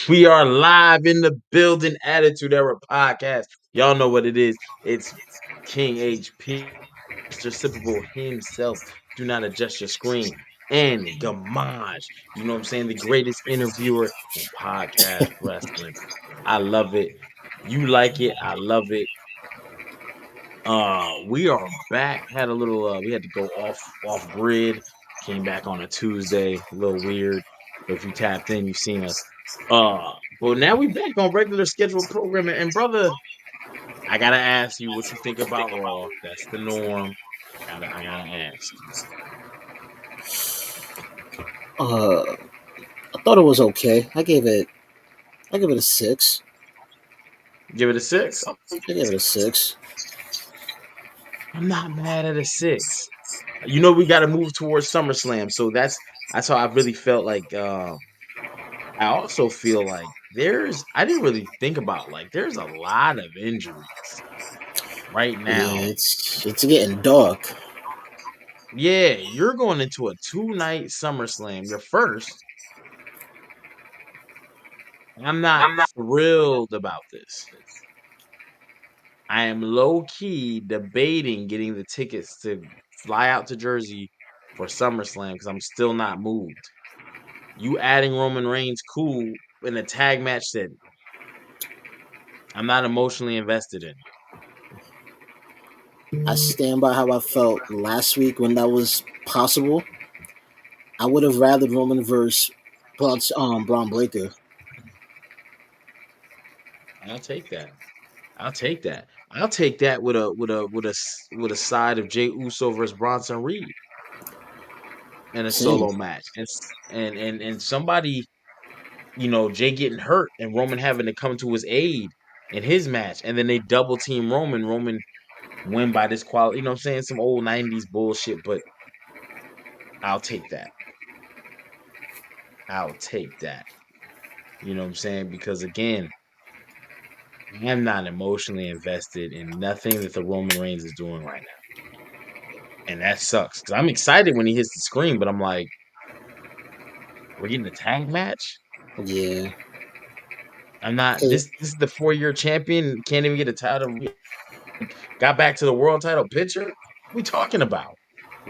We are live in the building, Attitude Era podcast. Y'all know what it is. It's King HP, Mr. Sippable himself. Do not adjust your screen. And Gamage, you know what I'm saying? The greatest interviewer in podcast wrestling. I love it. You like it. I love it. We are back. Had a little we had to go off grid. Came back on a Tuesday, a little weird. But if you tapped in, you've seen us. But now we back on regular scheduled programming. And brother, I gotta ask you what you think about Raw. That's the norm. I gotta ask. Uh, I thought it was okay. I give it a six. Give it a six. I give it a six. I'm not mad at a six. You know we got to move towards SummerSlam, so that's how I really felt like. I also feel like I didn't really think about like there's a lot of injuries right Yeah, now. it's getting dark. Yeah, you're going into a 2-night SummerSlam, your first. I'm not thrilled about this. I am low key debating getting the tickets to fly out to Jersey for SummerSlam because I'm still not moved. You adding Roman Reigns, cool, in a tag match that I'm not emotionally invested in. I stand by how I felt last week when that was possible. I would have rather Roman versus Braun Breaker. I'll take that. I'll take that. I'll take that with a side of Jey Uso versus Bronson Reed in a Same. solo match, and somebody, Jay getting hurt and Roman having to come to his aid in his match, and then they double team Roman. Roman win by this quality. You know what I'm saying? Some old '90s bullshit, but I'll take that. I'll take that. You know what I'm saying? Because again, I'm not emotionally invested in nothing that the Roman Reigns is doing right now. And that sucks because I'm excited when he hits the screen, but I'm like, we're getting a tag match. Yeah. I'm not. 'Cause- This is the 4-year champion. Can't even get a title. Got back to the world title picture. What we talking about?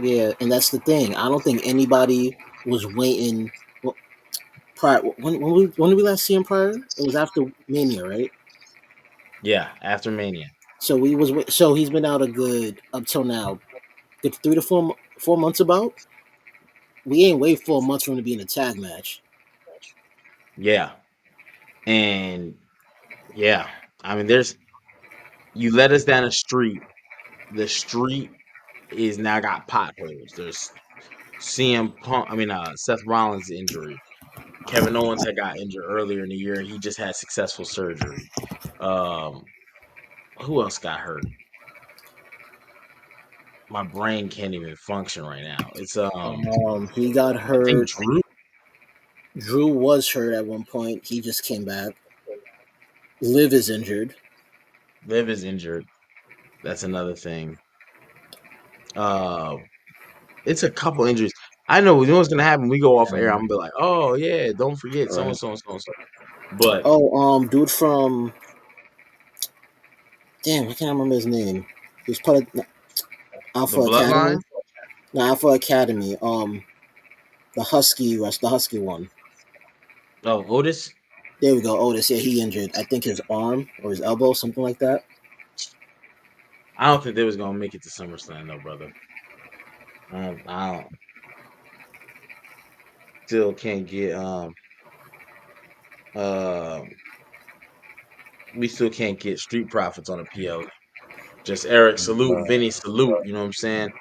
yeah, and that's the thing. I don't think anybody was waiting. Well, prior when did we last see him prior? It was after Mania, right? Yeah, after Mania. So he's been out a good up till now, good 3 to 4 months about. We ain't wait 4 months for him to be in a tag match. Yeah, and yeah, I mean, you led us down a street. The street is now got potholes. There's CM Punk. I mean, Seth Rollins injury. Kevin Owens had got injured earlier in the year. He just had successful surgery. Um, who else got hurt? My brain can't even function right now. It's He got I think hurt. Drew. Drew was hurt at one point. He just came back. Liv is injured. Liv is injured. That's another thing. Uh, it's a couple injuries. I know. You know what's gonna happen. We go off air. I'm gonna be like, oh yeah, don't forget so and Right. so and so and so. But Oh, dude from damn, I can't remember his name. He was part of the Alpha Academy. bloodline. No, Alpha Academy. The Husky one. Oh, Otis. There we go. Otis. Yeah, he injured. I think his arm or his elbow, something like that. I don't think they was gonna make it to SummerSlam though, brother. I don't still can't get uh we still can't get Street Profits on a PL. Just Eric salute, Vinny salute. You know what I'm saying?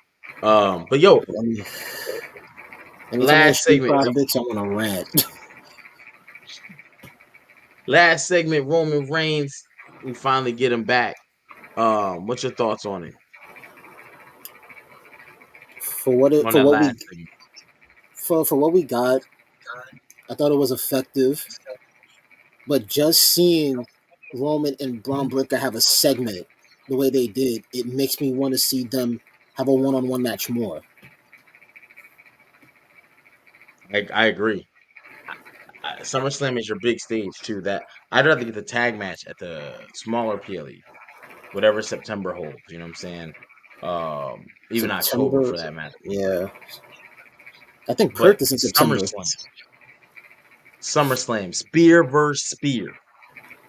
But yo, Let me, anytime I hear last Street segment, Profits, I'm gonna rant. last segment. Roman Reigns, we finally get him back. What's your thoughts on it? On For that what last we segment? for what we got, I thought it was effective. But just seeing Roman and Braun Breaker have a segment the way they did, it makes me want to see them have a one-on-one match more. I agree. SummerSlam is your big stage too. That I'd rather get the tag match at the smaller PLE, whatever September holds. You know what I'm saying? Even October September. for that matter. Yeah, I think But Perth is in September. SummerSlam, spear versus spear.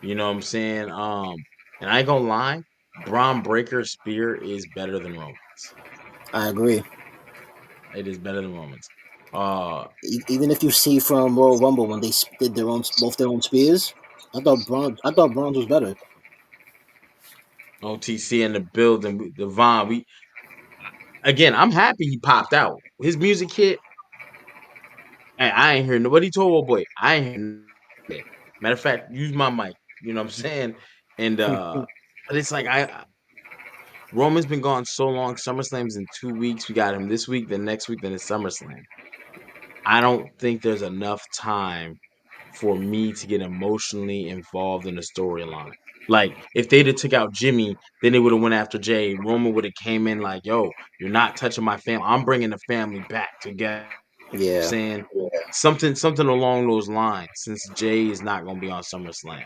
You know what I'm saying? And I ain't gonna lie, Braun Breaker's spear is better than Roman's. I agree. It is better than Roman's. Even if you see from Royal Rumble when they did their own spears, I thought Bronze was better. OTC in the building, Devon. I'm happy he popped out. His music hit. And I ain't hear nobody told old boy. I ain't hear it. Matter of fact, use my mic. You know what I'm saying? And but it's like Roman's been gone so long. SummerSlam's in 2 weeks. We got him this week, then next week, then it's SummerSlam. I don't think there's enough time for me to get emotionally involved in the storyline. Like if they'd have took out Jimmy, then they would have went after Jay. Roman would have came in like, "Yo, you're not touching my family. I'm bringing the family back together." Yeah, Saying something along those lines. Since Jay is not going to be on SummerSlam,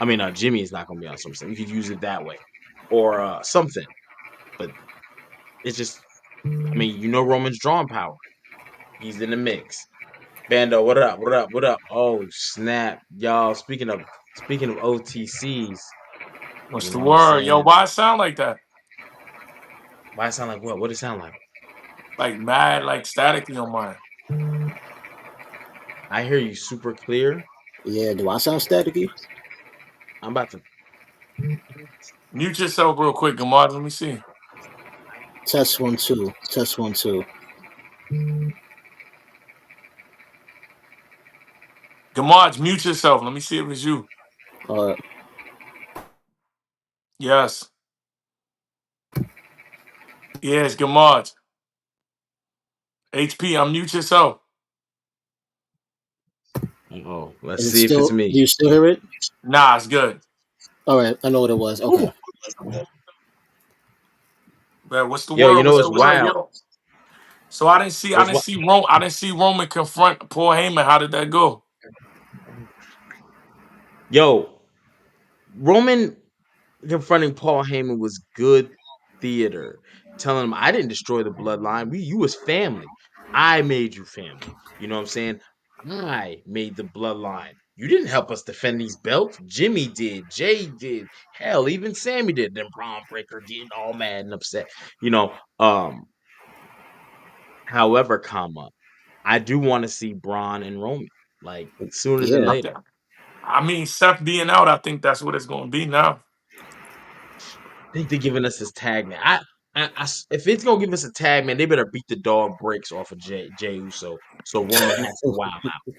I mean, Jimmy is not going to be on SummerSlam. You could use it that way, or something. But it's just, I mean, Roman's drawing power. He's in the mix. Bando, what up? What up? What up? Oh snap, y'all! Speaking of OTCs, What's you the know what I'm word? Yo, saying? why it sound like that? Why it sound like what? What it sound like? Like mad, like staticky on mine. I hear you super clear. yeah. Do I sound staticky? I'm about to. Mute yourself real quick, Gamard. Let me see. Test 1 2. Test 1 2. Gamard, mute yourself. Let me see if it's you. Uh, Yes. Yes, Gamard. HP, unmute yourself. Oh, let's is it see if still? it's Do me. you still hear it? Nah, it's good. All right, I know what it was. Ooh. Okay. But what's the Yo, word? you know What's it's the word, wild. yo? So What's what? I didn't see Roman confront Paul Heyman. How did that go? Yo, Roman confronting Paul Heyman was good theater. Telling him I didn't destroy the bloodline. You was family. I made you family. You know what I'm saying? I made the bloodline. You didn't help us defend these belts. Jimmy did. Jay did. Hell, even Sammy did. Then Braun Breaker getting all mad and upset. You know. However, I do want to see Braun and Roman like sooner than Yeah. I, later. th- I mean, Seth being out, I think that's what it's going to be now. I think they're giving us this tag, man. If it's gonna give us a tag, man, they better beat the dog breaks off of Jay Uso, so Roman has to wow out.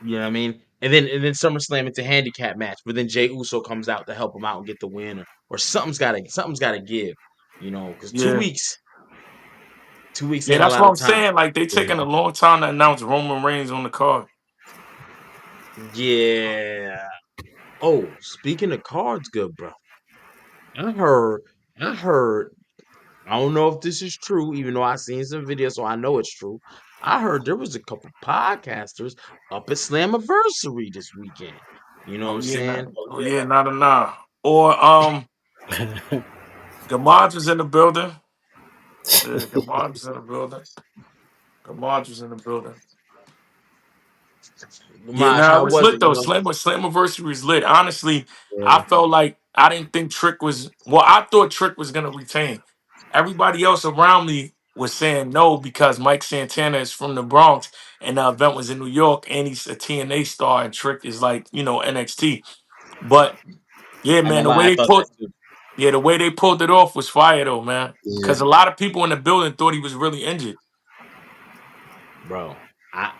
You know what I mean? And then SummerSlam it's a handicap match, but then Jay Uso comes out to help him out and get the win, or something's gotta give. Because two Yeah. weeks, 2 weeks Yeah, ain't a that's lot what of I'm time. saying. Like, they taking a long time to announce Roman Reigns on the card. Yeah. Oh, speaking of cards, good bro. I heard. I heard I don't know if this is true, even though I seen some videos, so I know it's true. I heard there was a couple podcasters up at Slammiversary this weekend. You know what Oh I'm yeah, saying? not a nah. Or Gamaj was in the building. Yeah, Gamaj was in the building. Gamaj was in the building. Yeah, Maj, nah, it how was was it? lit though. Slammiversary was lit. Honestly, I Yeah. felt like I didn't think Trick was. Well, I thought Trick was gonna retain. Everybody else around me was saying no because Mike Santana is from the Bronx and the event was in New York and he's a TNA star and Trick is like NXT. But yeah, I ain't man, gonna lie, I thought that too, the way they pulled it off was fire though, man. Yeah. Because a lot of people in the building thought he was really injured. bro. I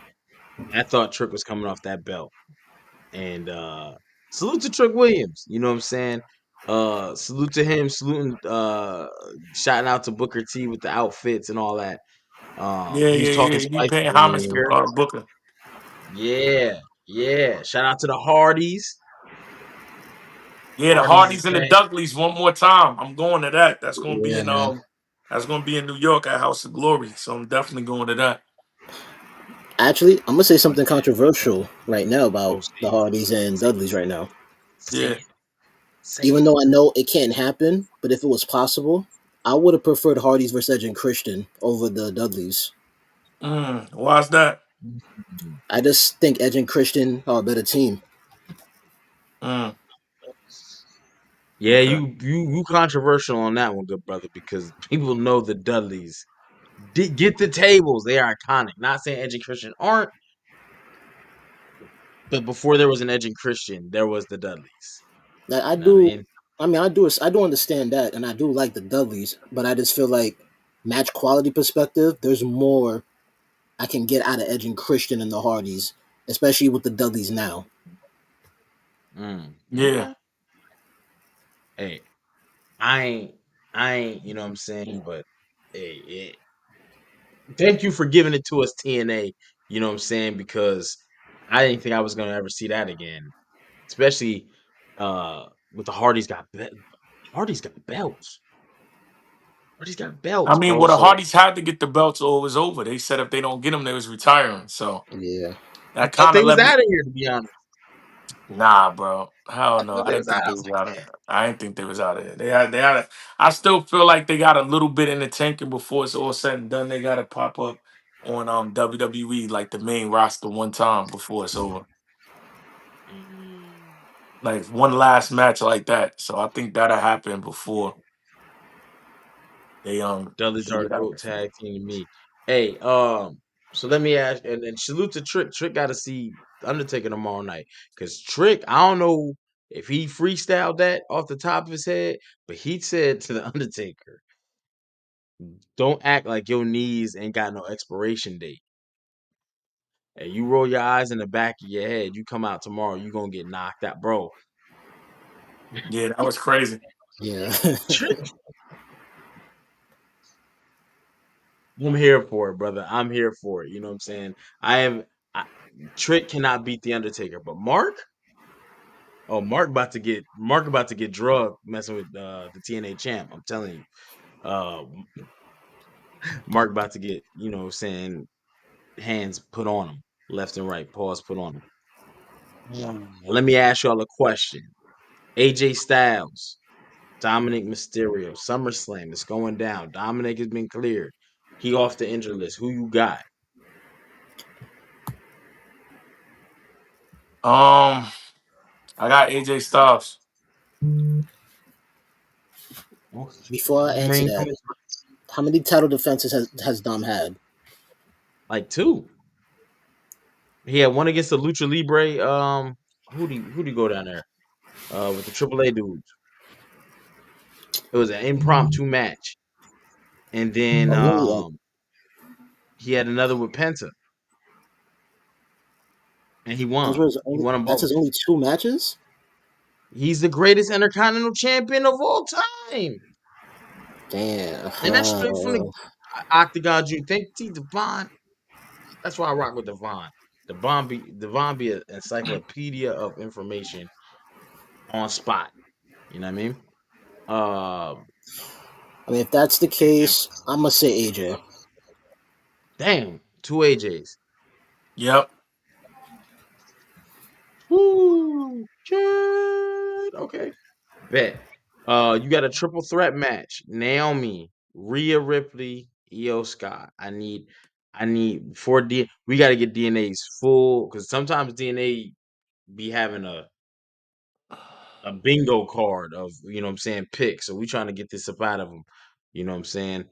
I thought Trick was coming off that belt, and salute to Trick Williams. You know what I'm saying? Salute to him, shouting out to Booker T with the outfits and all that. Yeah, He was yeah, talking yeah. He spicy paying homage to earlier. Booker. Yeah, yeah. Shout out to the Hardys. Yeah, the Hardys is Hardys and the back. Dudleys one more time. I'm going to that. Yeah, man. That's gonna be in New York at House of Glory. So I'm definitely going to that. Actually, I'm gonna say something controversial right now Oh, about say the it. Hardys and Say Dudleys right now. say Yeah. it. Say Even it. though I know it can't happen, but if it was possible, I would have preferred Hardys versus Edge and Christian over the Dudleys. Why's that? Mm. I just think Edge and Christian are a better team. Mm, Yeah, okay. you controversial on that one, good brother, because people know the Dudleys. Get the tables. They are iconic. Not saying Edge and Christian aren't, but before there was an Edge and Christian, there was the Dudleys. Like, I You know what I do. mean? I mean, I do understand that, and I do like the Dudleys, but I just feel like match quality perspective, there's more I can get out of Edge and Christian and the Hardys, especially with the Dudleys now. Yeah. Okay. Hey, I ain't, I ain't, you know what I'm saying? But hey, thank you for giving it to us, TNA. You know what I'm saying? Because I didn't think I was gonna ever see that again. Especially with the Hardys got belts. Hardys got I belts, mean, bro. well, the So Hardys had to get the belts or it was over. They said if they don't get them, they was retiring. So Yeah. I that thought kind they of was let me. out of here, to be honest. Nah, bro. Hell I no. thought I they didn't was out. think I they was was like, out of there. I didn't think they was out of there. They had. I still feel like they got a little bit in the tank, and before it's all said and done, they got to pop up on WWE like the main roster one time before it's over. mm, Like one last match like that. So I think that'll happen before Dudley's they are the get out GOAT of there. tag team to me. Hey, so let me ask, and salute to Trick. Trick got to see Undertaker tomorrow night because Trick, I don't know if he freestyled that off the top of his head, but he said to the Undertaker, "Don't act like your knees ain't got no expiration date. And you roll your eyes in the back of your head, you come out tomorrow, you gonna get knocked out, bro." Yeah, that was crazy. Yeah. Trick, I'm here for it, brother. I'm here for it. You know what I'm saying? I am. I, Trick cannot beat the Undertaker, but Mark. Oh, Mark about to get drugged messing with the TNA champ. I'm telling you. Uh, Mark about to get, you know what I'm saying, hands put on him, left and right, paws put on him. Let me ask y'all a question. AJ Styles, Dominic Mysterio, SummerSlam, it's going down. Dominic has been cleared. He off the injured list. Who you got? Um, I got AJ Styles. Okay. Before I I answer mean, that, how many title defenses has Dom had? like two. He had one against the Lucha Libre. Who do you go down there? With the AAA dudes. It was an impromptu match, and then Oh, really? he had another with Penta, and he Those won. were his He only. won them That's both. his only two matches. He's the greatest Intercontinental Champion of all time, Damn. and that's straight from the Octagon. You think see Devon? That's why I rock with Devon. Devon be an encyclopedia of information on spot. You know what I mean? Um, I mean, if that's the case, I'm gonna say AJ. damn, two AJs. Yep. Woo, shit. Okay, bet. You got a triple threat match: Naomi, Rhea Ripley, Io Scott. I need for D. We got to get DNA's full because sometimes DNA be having a bingo card of, you know what I'm saying, picks. So we trying to get this up out of them. You know what I'm saying?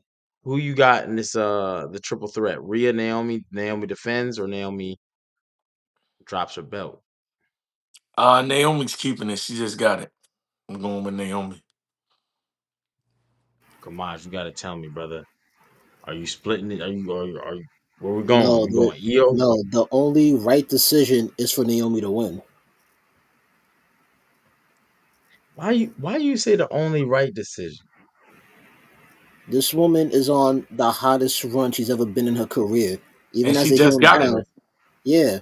Who you got in this the triple threat? Rhea, Naomi defends, or Naomi drops her belt? Naomi's keeping it. She just got it. I'm going with Naomi. Kamaj, you gotta tell me, brother. Are you splitting it? Are you where we going? No, We going EO? the only right decision is for Naomi to win. Why you say the only right decision? This woman is on the hottest run she's ever been in her career. And Even as she a just heel got it. now, yeah.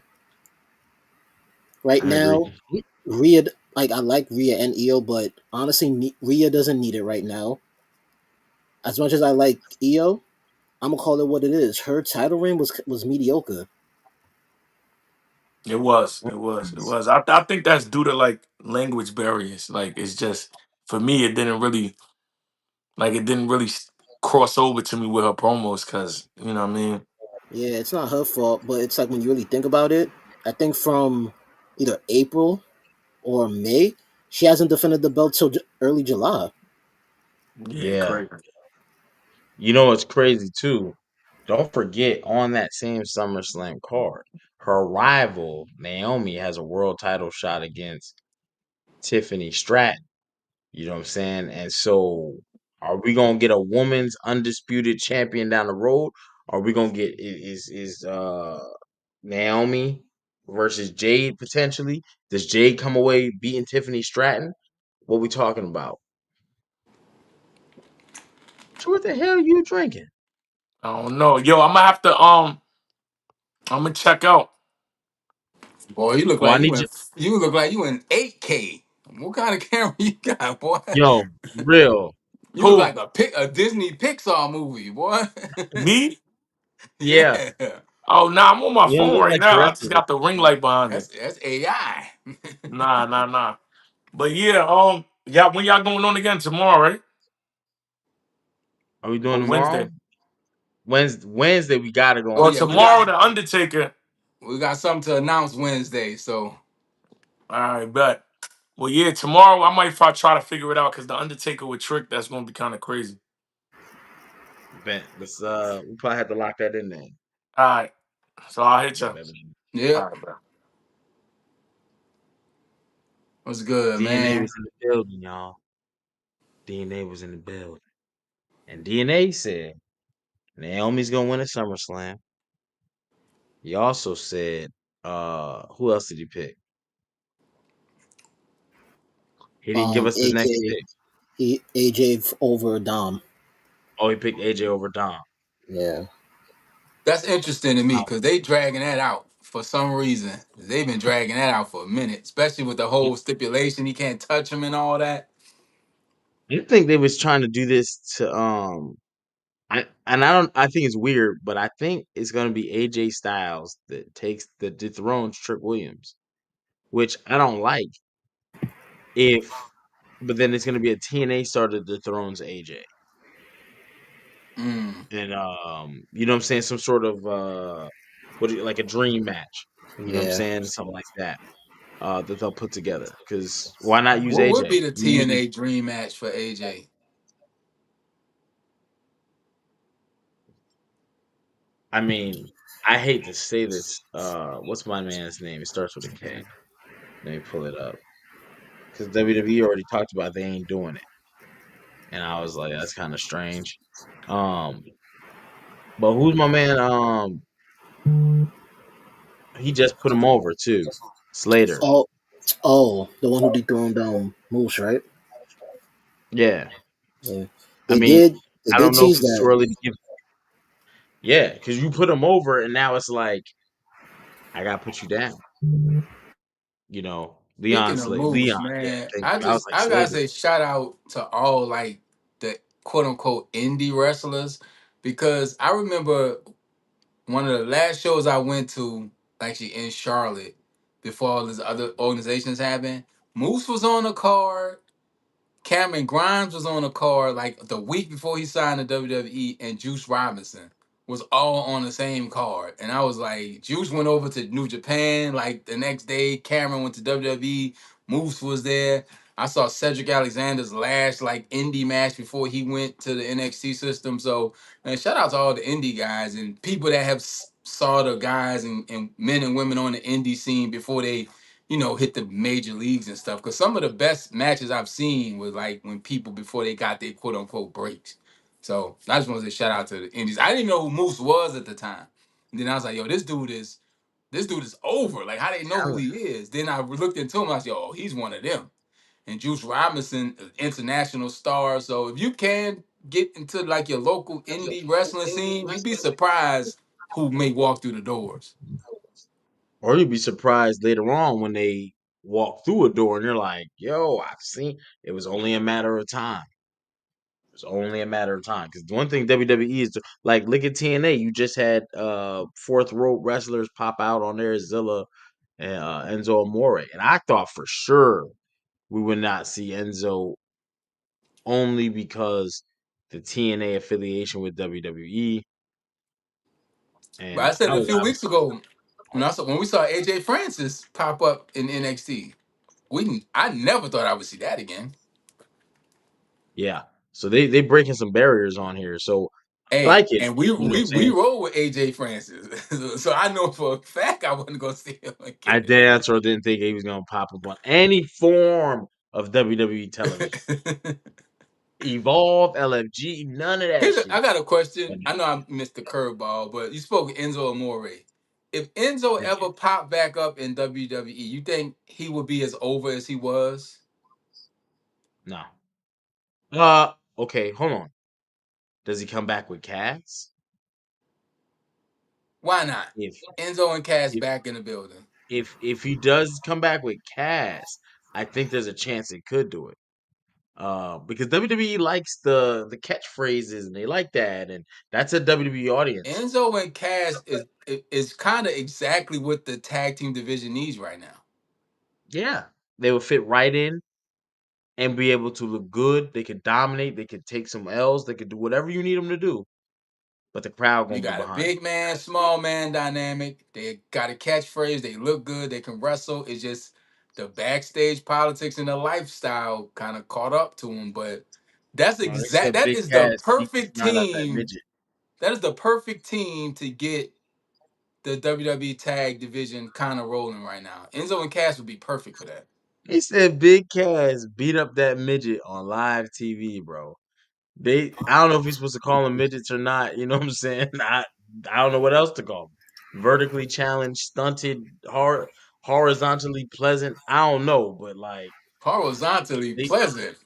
Right I agree. now, Rhea, like I like Rhea and Io, but honestly, Rhea doesn't need it right now. As much as I like Io, I'm gonna call it what it is. Her title reign was mediocre. It was. It was. It was. I think that's due to like language barriers. Like it's just for me, it didn't really cross over to me with her promos because you know what I mean. Yeah, it's not her fault, but it's like when you really think about it, I think from either April or May, she hasn't defended the belt till early July. Yeah, Yeah. crazy. You know what's crazy too? Don't forget on that same SummerSlam card, her rival Naomi has a world title shot against Tiffany Stratton. You know what I'm saying? And so, are we gonna get a woman's undisputed champion down the road? Are we gonna get Naomi versus Jade potentially? Does Jade come away beating Tiffany Stratton? What we talking about? So what the hell you drinking? I don't know. Yo, I'm gonna have to I'm gonna check out. Boy, you look Well, I like need you. you look like you in 8K. What kind of camera you got, boy? Yo, real. You look Who? like a Disney Pixar movie, boy. Me? Yeah, Yeah. Oh nah, I'm on my you don't phone look right like now. I just terrestrial. got the ring light behind it. That's AI. Nah, nah, nah. But yeah, yeah, when y'all going on again tomorrow, right? Are we doing Or Wednesday? tomorrow? Wednesday we gotta go Oh on Well, yeah, TV. tomorrow the Undertaker. we got something to announce Wednesday, so All right, bet. Well, yeah, tomorrow I might try to figure it out because the Undertaker with Trick, that's gonna be kind of crazy. Bet. Let's we probably have to lock that in there. All right, so I'll hit you. Baby. yeah. All right, bro. What's good, DNA man? was in the building, y'all. DNA was in the building. And DNA said Naomi's gonna win a SummerSlam. He also said, who else did he pick? He didn't give us his next AJ, pick. AJ over Dom. Oh, he picked AJ over Dom. Yeah. That's interesting to me Wow. because they dragging that out for some reason. They've been dragging that out for a minute, especially with the whole stipulation he can't touch him and all that. I think they was trying to do this to I think it's weird, but I think it's gonna be AJ Styles that dethrones Trick Williams, which I don't like. If but then it's gonna be a TNA star that dethrones AJ. Mm, And you know what I'm saying? Some sort of like a dream match. You know what I'm Yeah. saying? Something like that. That they'll put together. Because why not use what would AJ? be the You use TNA dream match for AJ? I mean, I hate to say this. What's my man's name? It starts with a K. Let me pull it up. Because WWE already talked about they ain't doing it. And I was like, that's kind of strange. Um, but who's my man? He just put him over too. Slater. Oh, the one who dethroned Moose, right? Yeah. Yeah. I They mean, did. They I did don't know if tease it's too that. early to give. Yeah, because you put him over, and now it's like I gotta put you down. You know, Speaking of moves, Leon. Yeah, man, thank you. I was like I gotta Slater. say shout out to all like the quote unquote indie wrestlers because I remember one of the last shows I went to actually in Charlotte before all these other organizations happened. Moose was on the card. Cameron Grimes was on the card like the week before he signed to WWE, and Juice Robinson was all on the same card. And I was like, Juice went over to New Japan like the next day. Cameron went to WWE. Moose was there. I saw Cedric Alexander's last like indie match before he went to the NXT system. So, man, shout out to all the indie guys and people that have saw the guys and men and women on the indie scene before they hit the major leagues and stuff. Because some of the best matches I've seen was like when people before they got their quote unquote breaks. So I just want to say shout out to the Indies. I didn't even know who Moose was at the time. And then I was like, yo, this dude is over. Like, how they know who he is? Then I looked into him. I was like, oh, he's one of them. And Juice Robinson, international star. So if you can get into like your local indie wrestling scene, you'd be surprised who may walk through the doors. Or you'd be surprised later on when they walk through a door and you're like, "Yo, I've seen." It was only a matter of time. It's only a matter of time. Because the one thing WWE is like, look at TNA. You just had fourth row wrestlers pop out on their Zilla Enzo Amore, and I thought for sure we would not see Enzo only because the TNA affiliation with WWE. But I And said I a was few weeks ago when we saw AJ Francis pop up in NXT, I never thought I would see that again. yeah. So they breaking some barriers on here. So I Hey, like it. and we You know what I'm we we saying? roll with AJ Francis, so I know for a fact I wasn't gonna see him I again. damn sure didn't think he was gonna pop up on any form of WWE television. Evolve, LFG, none of that I shit. got a But question. I know I missed the curveball, but you spoke of Enzo Amore. If Enzo yeah, ever popped back up in WWE, you think he would be as over as he was? no. Okay, hold on. Does he come back with Cass? Why not? If Enzo and Cass if back in the building. if he does come back with Cass, I think there's a chance it could do it. Because WWE likes the catchphrases and they like that, and that's a WWE audience. Enzo and Cass is kind of exactly what the tag team division needs right now. Yeah, they would fit right in and be able to look good. They could dominate. They could take some L's. They could do whatever you need them to do. But the crowd You gonna be got a behind big man, small man dynamic. They got a catchphrase. They look good. They can wrestle. It's just the backstage politics and the lifestyle kind of caught up to them. But them. They said that Big is the Cass beat the perfect snot out that team. midget. That is the perfect team to get the WWE tag division kind of rolling right now. Enzo and Cass would be perfect for that. He said Big Cass beat up that midget on live TV, bro. I don't know if he's supposed to call them midgets or not. You know what I'm saying? I don't know what else to call them. Vertically challenged, stunted, horizontally pleasant. I don't know, but like Horizontally they, pleasant.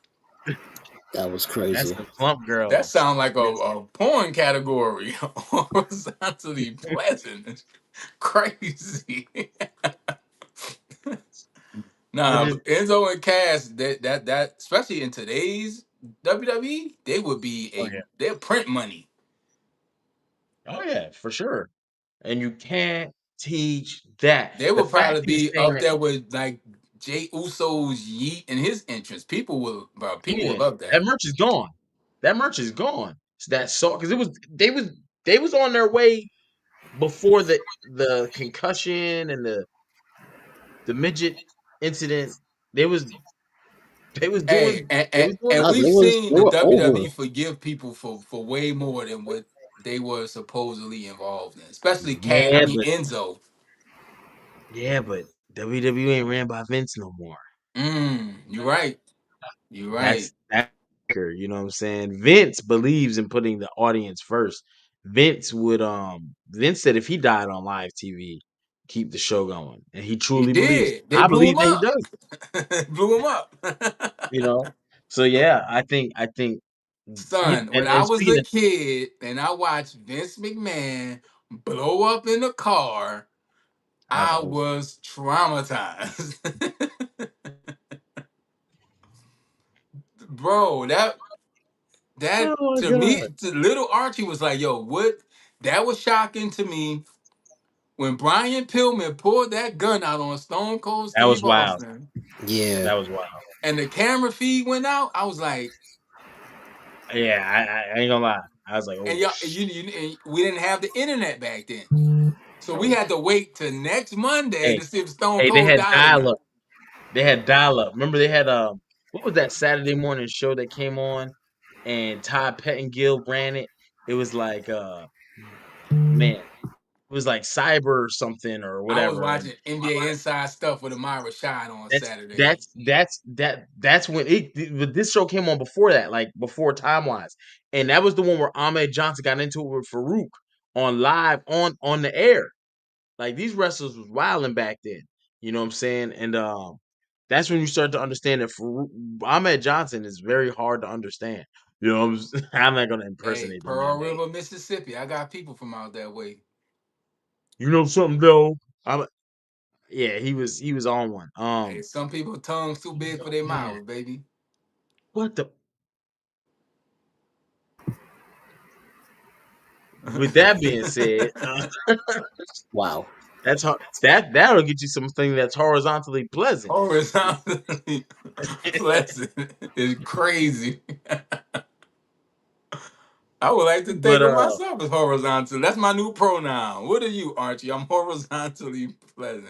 That was that's crazy. the plump That girls. sounds like a porn category. Horizontally pleasant. Crazy. I Nah, just but Enzo and Cass, that especially in today's WWE, they would be oh yeah, they're print money. oh yeah, for sure. And you can't teach that. They The would fact probably he's be saying up that, there with like Jay Uso's Yeet and his entrance. oh People yeah, would love that that. merch is gone. That merch is gone. It's that salt because they was on their way before the concussion and the midget incident. They was they was Hey, doing they was doing and Nah, but we've numbers. seen they the were over. WWE forgive people for way more than what they were supposedly involved in. Especially Cat, I Yeah, mean but Enzo. WWE ain't ran by Vince no more. You're right. You're right. That's you know what I'm saying? Vince believes in putting the audience first. Vince said if he died on live TV, keep the show going. And he He truly believes. did. They I blew believe him that he up. does, Blew him up. you know. So yeah, I think Son, when I and was speaking a of kid and I watched Vince McMahon blow up in a car, I was I like, oh, was traumatized. Bro, that oh my to me, god. to little Archie was like, yo, what? That was shocking to me when Brian Pillman pulled that gun out on Stone Cold That was Steve wild. Austin Yeah. That was wild. and the camera feed went out. I was like, Yeah, I ain't gonna lie. I was like, and oh y'all, shit. and we didn't have the internet back then. So we No. had to wait till next Monday Hey, to see if Stone hey, they Cold had died or dial not. up. They had dial up. Remember they had what was that Saturday morning show that came on and Todd Pettengill ran it? It was like man, it was like cyber or something or I was whatever. And watching NBA Inside Stuff with Amira Shad on that's Saturday. that's that's when but this show came on before that, like before time wise. And that was the one where Ahmed Johnson got into it with Farouk on live on the air. Like these wrestlers was wilding back then. You know what I'm saying? And that's when you start to understand that Ahmed Johnson is very hard to understand. You know, I'm not gonna Hey, impersonate the Pearl man name. River, Mississippi. I got people from out that way. You know something though? Yeah, he was on one. Hey, some people tongues too big for their Man, mouths, baby. what the? With that being said, Wow. That's that'll get you something that's horizontally pleasant. Horizontally pleasant is crazy. I would like to But think of myself as horizontal. That's my new pronoun. What are you, Archie? I'm horizontally pleasant.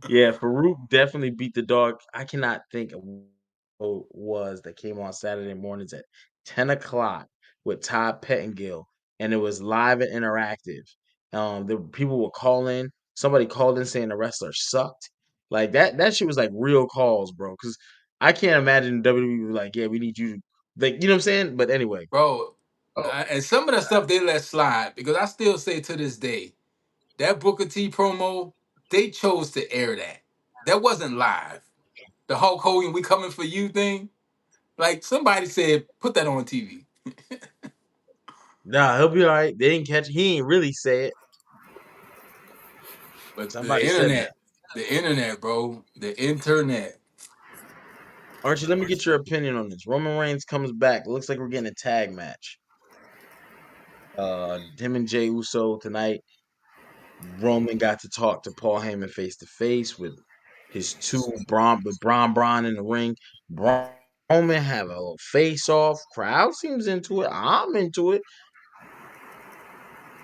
yeah, Farouk definitely beat the dog. I cannot think of what it was that came on Saturday mornings at 10 o'clock with Todd Pettingill, and it was live and interactive. The people would call in. Somebody called in saying the wrestler sucked. Like that. That shit was like real calls, bro. Because I can't imagine WWE was like, yeah, we need you. Like, you know what I'm saying? But anyway, Bro, and some of the stuff they let slide because I still say to this day, that Booker T promo, they chose to air that. That wasn't live. The Hulk Hogan, we coming for you thing. Like somebody said, put that on TV. nah, he'll be all right. They didn't catch. He ain't really say it. But Somebody said that. the internet, bro, the internet. Archie, let me get your opinion on this. Roman Reigns comes back. Looks like we're getting a tag match. Him and Jey Uso tonight. Roman got to talk to Paul Heyman face to face with his Braun in the ring. Roman have a little face off. Crowd seems into it. I'm into it.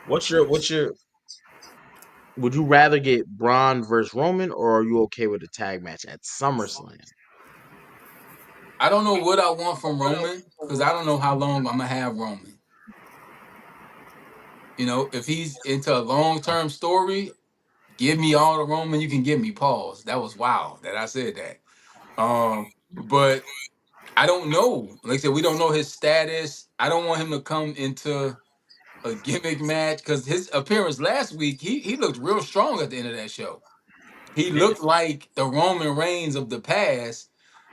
What's your would you rather get Braun versus Roman, or are you okay with a tag match at SummerSlam? I don't know what I want from Roman because I don't know how long I'm gonna have Roman. You know, if he's into a long term story, give me all the Roman you can give me. Pause. That was wild that I said that. But I don't know. Like I said, we don't know his status. I don't want him to come into a gimmick match because his appearance last week, he looked real strong at the end of that show. He Yeah. looked like the Roman Reigns of the past.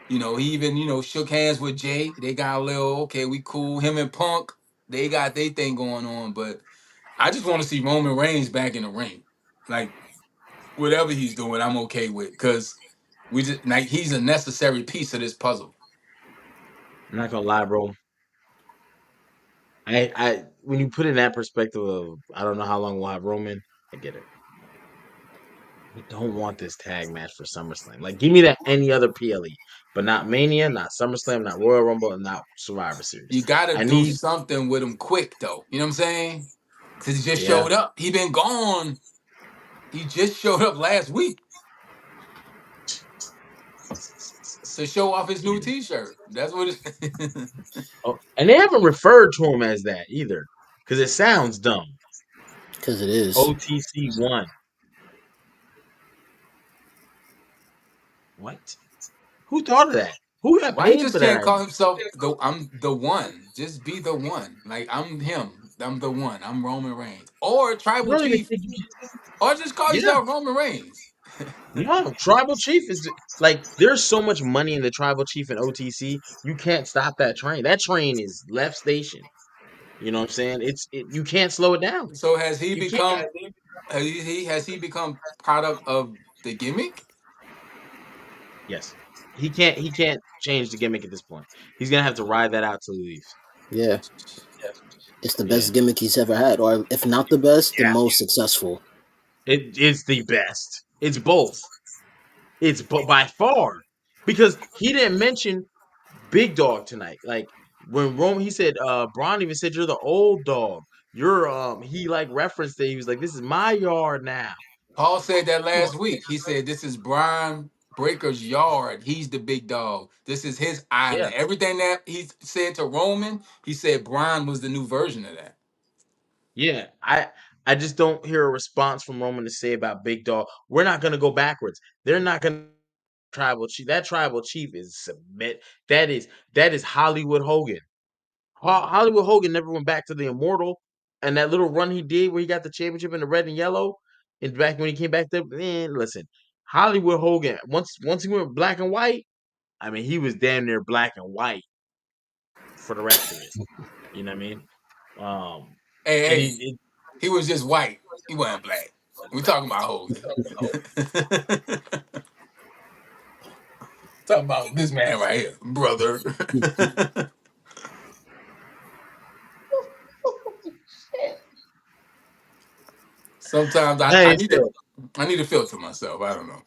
You know, he even, shook hands with Jay. They got a little, okay, we cool. Him and Punk, they got their thing going on. But I just want to see Roman Reigns back in the ring. Like, whatever he's doing, I'm okay with. Because we just like he's a necessary piece of this puzzle. I'm not gonna lie, bro. I when you put in that perspective of I don't know how long we'll have Roman, I get it. I don't want this tag match for SummerSlam. Like, give me that any other PLE, but not Mania, not SummerSlam, not Royal Rumble, and not Survivor Series. You gotta I do need, something with him quick though. You know what I'm saying? Cause he just yeah. showed up. He been gone. He just showed up last week to show off his new Yeah. T-shirt. That's what it. Oh, and they haven't referred to him as that either, because it sounds dumb. Because it is. OTC one. What? Who thought of that? Who got Why he paid just for that can't call idea? himself the I'm the one? Just be the one. Like I'm him. I'm the one. I'm Roman Reigns. Or I tribal don't even chief. think. Or just call Yeah. yourself Roman Reigns. No, tribal chief is like there's so much money in the tribal chief and OTC. You can't stop that train. That train is left station. You know what I'm saying? You can't slow it down. So has he You can't. become has he become product of the gimmick? Yes. He can't change the gimmick at this point. He's gonna have to ride that out till he leaves. Yeah. It's the Yeah. best gimmick he's ever had, or if not the best, the Yeah. most successful. It's the best. It's both. It's by far. Because he didn't mention Big Dog tonight. Like when Roman, he said, Braun even said, "You're the old dog." You're he like referenced it. He was like, "This is my yard now." Paul said that last week. He said this is Brian Breaker's yard. He's the big dog. This is his Yeah, island. Everything that he said to Roman, he said Brian was the new version of that. yeah. I just don't hear a response from Roman to say about Big Dog. We're not gonna go backwards. They're not gonna tribal chief. That tribal chief is submit. That is Hollywood Hogan. Hollywood Hogan never went back to the Immortal, and that little run he did where he got the championship in the red and yellow, and back when he came back there, man, listen, Hollywood Hogan once he went black and white, I mean, he was damn near black and white for the rest of it. You know what I mean? Um, Hey, and hey, he was just white. He wasn't black. We talking about Hogan. Talking about this man right here, brother. Sometimes Hey, so, I need to filter myself. I don't know.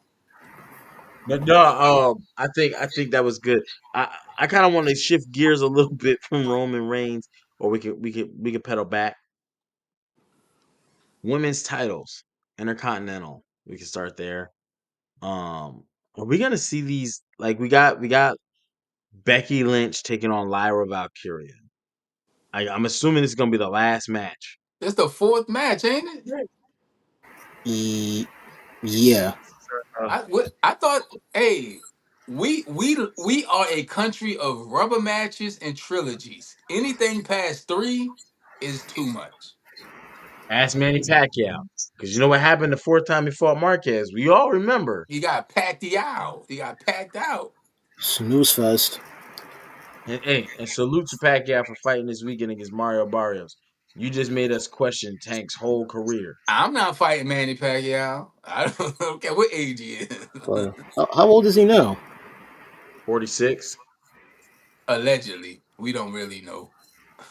but no, I think that was good. I kind of want to shift gears a little bit from Roman Reigns, or we could pedal back. Women's titles, Intercontinental. We can start there. Are we gonna see these? Like we got Becky Lynch taking on Lyra Valkyria. I'm assuming this is gonna be the last match. It's the fourth match, ain't it? Right. Yeah. I thought, hey, we are a country of rubber matches and trilogies. Anything past three is too much. Ask Manny Pacquiao, because you know what happened the fourth time he fought Marquez. We all remember. He got packed out. He got packed out. Snooze fest. And hey, and salute to Pacquiao for fighting this weekend against Mario Barrios. You just made us question Tank's whole career. I'm not fighting Manny Pacquiao. I don't care what age he is. But how old is he now? 46. Allegedly, we don't really know.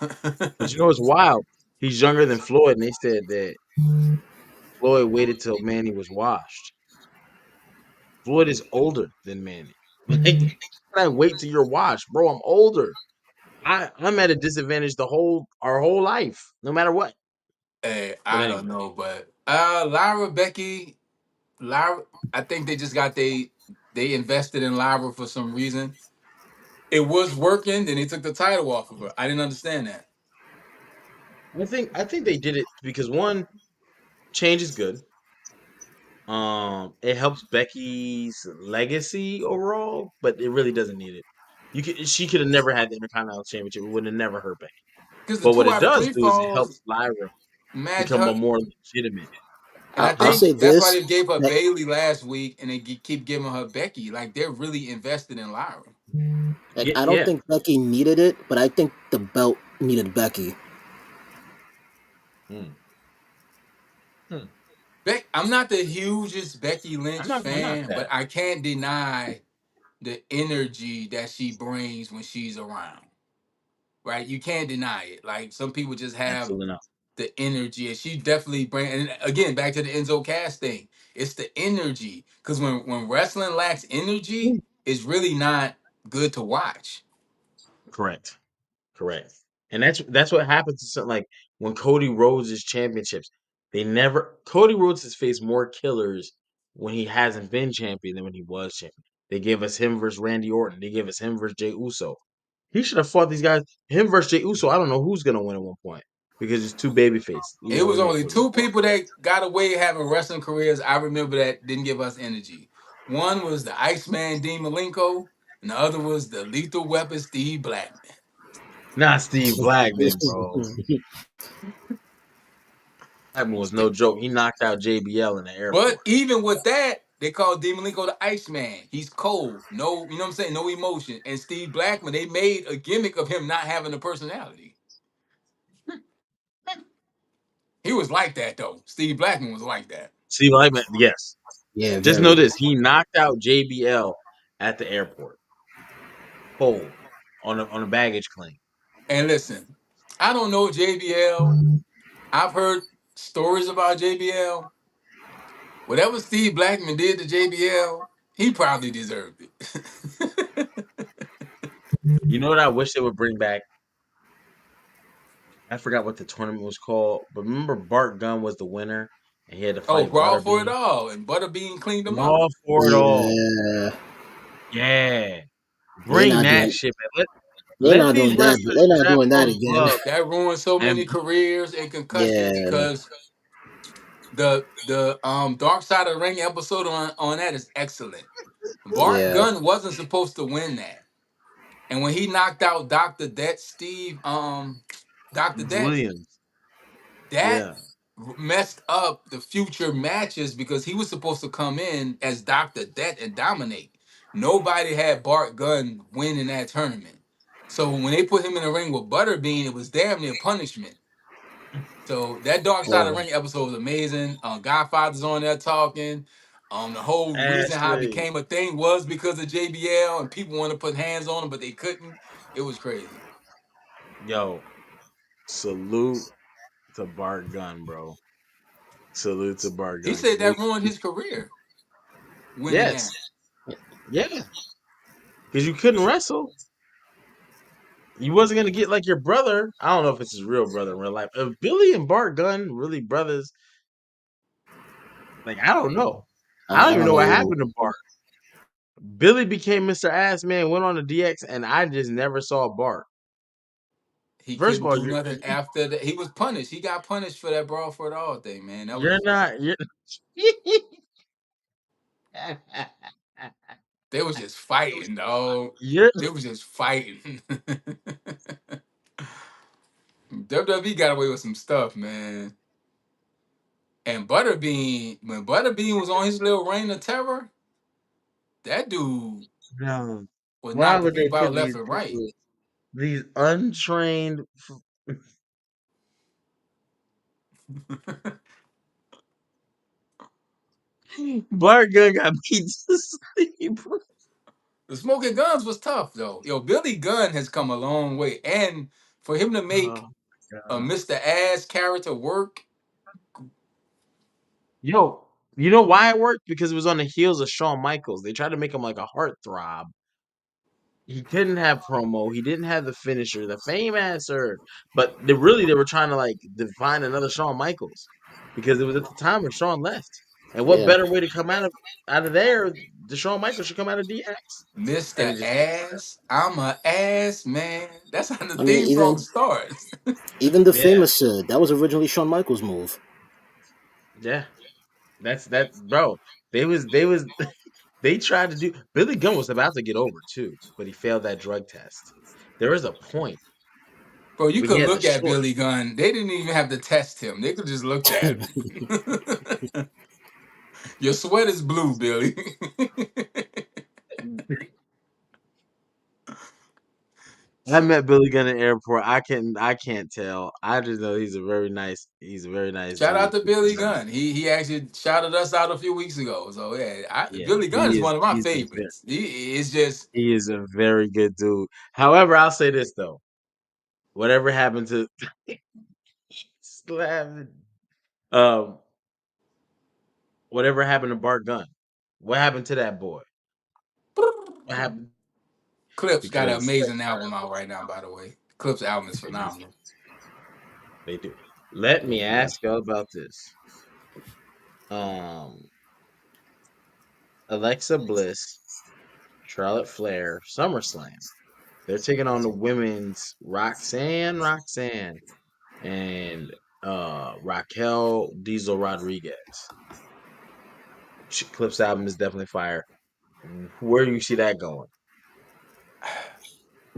But you know what's wild? He's younger than Floyd, and they said that Floyd waited till Manny was washed. Floyd is older than Manny. Like, I wait till you're washed, bro. I'm older. I'm at a disadvantage our whole life, no matter what. Hey, But I don't anyway, know, but Lyra, Becky, Lyra, I think they just got they invested in Lyra for some reason. It was working, then they took the title off of her. I didn't understand that. I think they did it because one, change is good. It helps Becky's legacy overall, but it really doesn't need it. She could have never had the Intercontinental Championship. It would have never hurt Becky. Because the But what two it out of does three do is it falls helps Lyra match become a her, more legitimate. and I I'll Huh? think say that's why this. they gave her That, Bailey last week, and they keep giving her Becky. Like they're really invested in Lyra. like, Yeah, I don't yeah. think Becky needed it, but I think the belt needed Becky. Hmm. Hmm. I'm not the hugest Becky Lynch I'm not fan, but that. I can't deny the energy that she brings when she's around. Right? You can't deny it. Like some people just have Absolutely not. the energy, and she definitely bring. And again, back to the Enzo Cass thing, it's the energy. Because when wrestling lacks energy, it's really not good to watch. Correct. Correct. And that's what happens to something like when Cody Rhodes' championships. Cody Rhodes has faced more killers when he hasn't been champion than when he was champion. They gave us him versus Randy Orton. They gave us him versus Jey Uso. He should have fought these guys. Him versus Jey Uso. I don't know who's gonna win at one point because it's two baby faces. It was only Whatever. two people that got away having wrestling careers. I remember that didn't give us energy. One was the Iceman Dean Malenko, and the other was the Lethal Weapon Steve Blackman. Not Steve Blackman, bro. Blackman was no joke. He knocked out JBL in the But airport. even with that, they called Dean Malenko the Iceman. He's cold, no, you know what I'm saying, no emotion. And Steve Blackman, they made a gimmick of him not having a personality. He was like that though. Steve Blackman was like that. Steve Blackman, yes. Yeah, Just know very. this: he knocked out JBL at the airport, cold, on a baggage claim. And listen, I don't know JBL. I've heard stories about JBL. Whatever Steve Blackman did to JBL, he probably deserved it. You know what I wish they would bring back? I forgot what the tournament was called, but remember Bart Gunn was the winner, and he had to Oh, fight Brawl for it Butterbean. all, and Butterbean cleaned him up. Brawl for it all. Yeah, Yeah, they're bring not that doing. shit back. They're Let not these doing that. wrestlers They're not strap doing that those again. gloves That ruined so many and careers and concussions Yeah, because the Dark Side of the Ring episode on that is excellent. Bart yeah, Gunn wasn't supposed to win that. And when he knocked out Dr. Det, Dr. Det, Williams. that Yeah. messed up the future matches because he was supposed to come in as Dr. Det and dominate. Nobody had Bart Gunn win in that tournament. So when they put him in the ring with Butterbean, it was damn near punishment. So that Dark Side of yeah. the Ring episode was amazing. Godfather's on there talking. The whole reason how it Ashley. became a thing was because of JBL and people wanted to put hands on him, but they couldn't. It was crazy. Yo, salute to Bart Gunn, bro. Salute to Bart He Gunn. said that ruined his career, winning that. Yes, yeah, because you couldn't wrestle. You wasn't gonna get like your brother. I don't know if it's his real brother in real life. If Billy and Bart Gunn really brothers, like I don't know. I don't I even don't know know what either. happened to Bart. Billy became Mr. Ass Man, went on the DX, and I just never saw Bart. He First of couldn't all, do nothing after that. He was punished. He got punished for that brawl for it all thing, man. That you're was not you're they was just fighting, dog. you're They was just fighting. WWE got away with some stuff, man. And Butterbean, when Butterbean was on his little reign of terror, that dude no. was Why knocking would they people put out left and right. these untrained Bart Gunn got beat to sleep? The Smoking Guns was tough though. Yo, Billy Gunn has come a long way, and for him to make Oh a god. Mr. Ass character work, Yo, you know why it worked? Because it was on the heels of Shawn Michaels. They tried to make him like a heartthrob. He couldn't have promo. He didn't have the finisher, the fame answer. But they were trying to like define another Shawn Michaels because it was at the time when Shawn left. And what Yeah, better way to come out of there? The Shawn Michaels should come out of DX, and Mr. it just Ass, I'm a ass man. That's how the I mean, theme song starts. even the yeah, famous said that was originally Shawn Michaels' move. yeah. That's bro. They was they tried to do. Billy Gunn was about to get over too, but he failed that drug test. There is a point Bro, you when he could had the look at short. Billy Gunn. They didn't even have to test him. They could just looked at him. Your sweat is blue, Billy. I met Billy Gunn in the airport. I can't tell. I just know he's a very nice Shout out dude. to Billy Gunn. He actually shouted us out a few weeks ago. So yeah, Yeah, Billy Gunn he is is. one of my favorites. He is just He is a very good dude. However, I'll say this though: whatever happened to Slam, um, whatever happened to Bart Gunn? What happened to that boy? What happened? Clips got an Because amazing album out right now, by the way. Clips album is they do. phenomenal. They do. Let me Yeah, ask y'all about this. Um, Alexa Bliss, Charlotte Flair, SummerSlam. They're taking on the women's Roxanne, and Raquel Diesel Rodriguez. Clips album is definitely fire. Where do you see that going?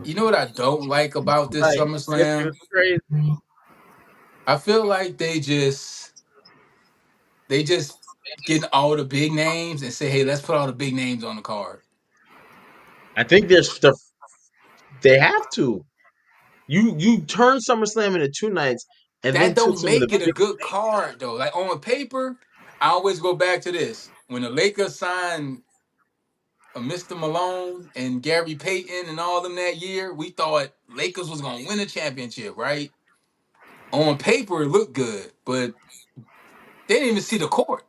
You know what I don't like about this Like it SummerSlam? was crazy. I feel like they just getting all the big names and say, hey, let's put all the big names on the card. I think they have to. You turn SummerSlam into 2 nights and That then took don't some of the make it a big. good card though. Like on paper, I always go back to this. When the Lakers signed Mr. Malone and Gary Payton and all them that year, we thought Lakers was gonna win a championship, right? On paper, it looked good, but they didn't even see the court.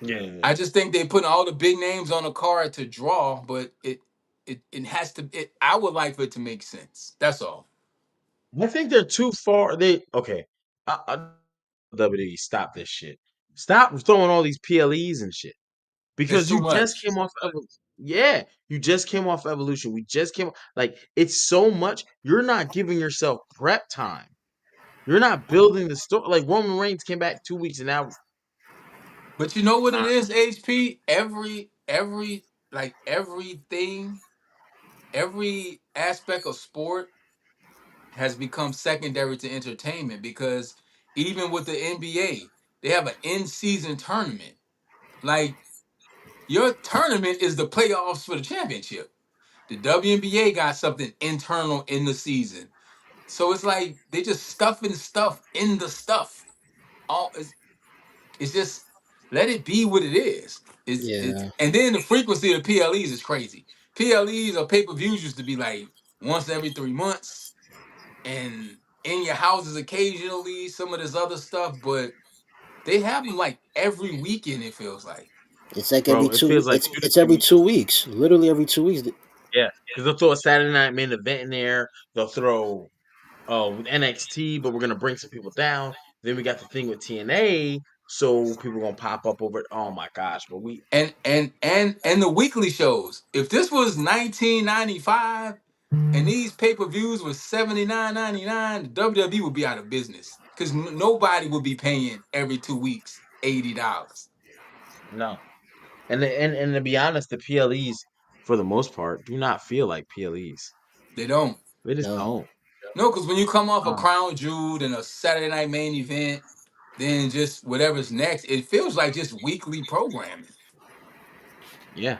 Yeah, I just think they putting all the big names on the card to draw, but it has to. I would like for it to make sense. That's all. I think they're too far. They okay. WWE, stop this shit. Stop throwing all these PLEs and shit It's because too you just much. came off. Yeah, you just came off Evolution. We just came like it's so much. You're not giving yourself prep time. You're not building the story. Like Roman Reigns came back 2 weeks and now. But you know what it Uh, is, HP? Every like everything, every aspect of sport has become secondary to entertainment because even with the NBA, they have an in-season tournament. Like your tournament is the playoffs for the championship. The WNBA got something internal in the season. So it's like they just stuffing stuff in the stuff. All it's just let it be what it is. It's yeah. and then the frequency of PLEs is crazy. PLEs or pay-per-views used to be like once every 3 months and in your houses occasionally, some of this other stuff, but They have them like every weekend. It feels like It's like every bro. It feels like It's 2 to it's 3 every weeks. 2 weeks. Literally every 2 weeks. Yeah, because they'll throw a Saturday night main event in there. They'll throw NXT, but we're gonna bring some people down. Then we got the thing with TNA, so people gonna pop up over it. Oh my gosh, but we and the weekly shows. If this was 1995 and these pay-per-views was 79.99, the WWE would be out of business because nobody would be paying every 2 weeks $80. no. And to be honest, the PLEs for the most part do not feel like PLEs. They don't. They just No. don't. No, because when you come off a Uh, Crown Jewel and a Saturday Night Main Event, then just whatever's next, it feels like just weekly programming. yeah.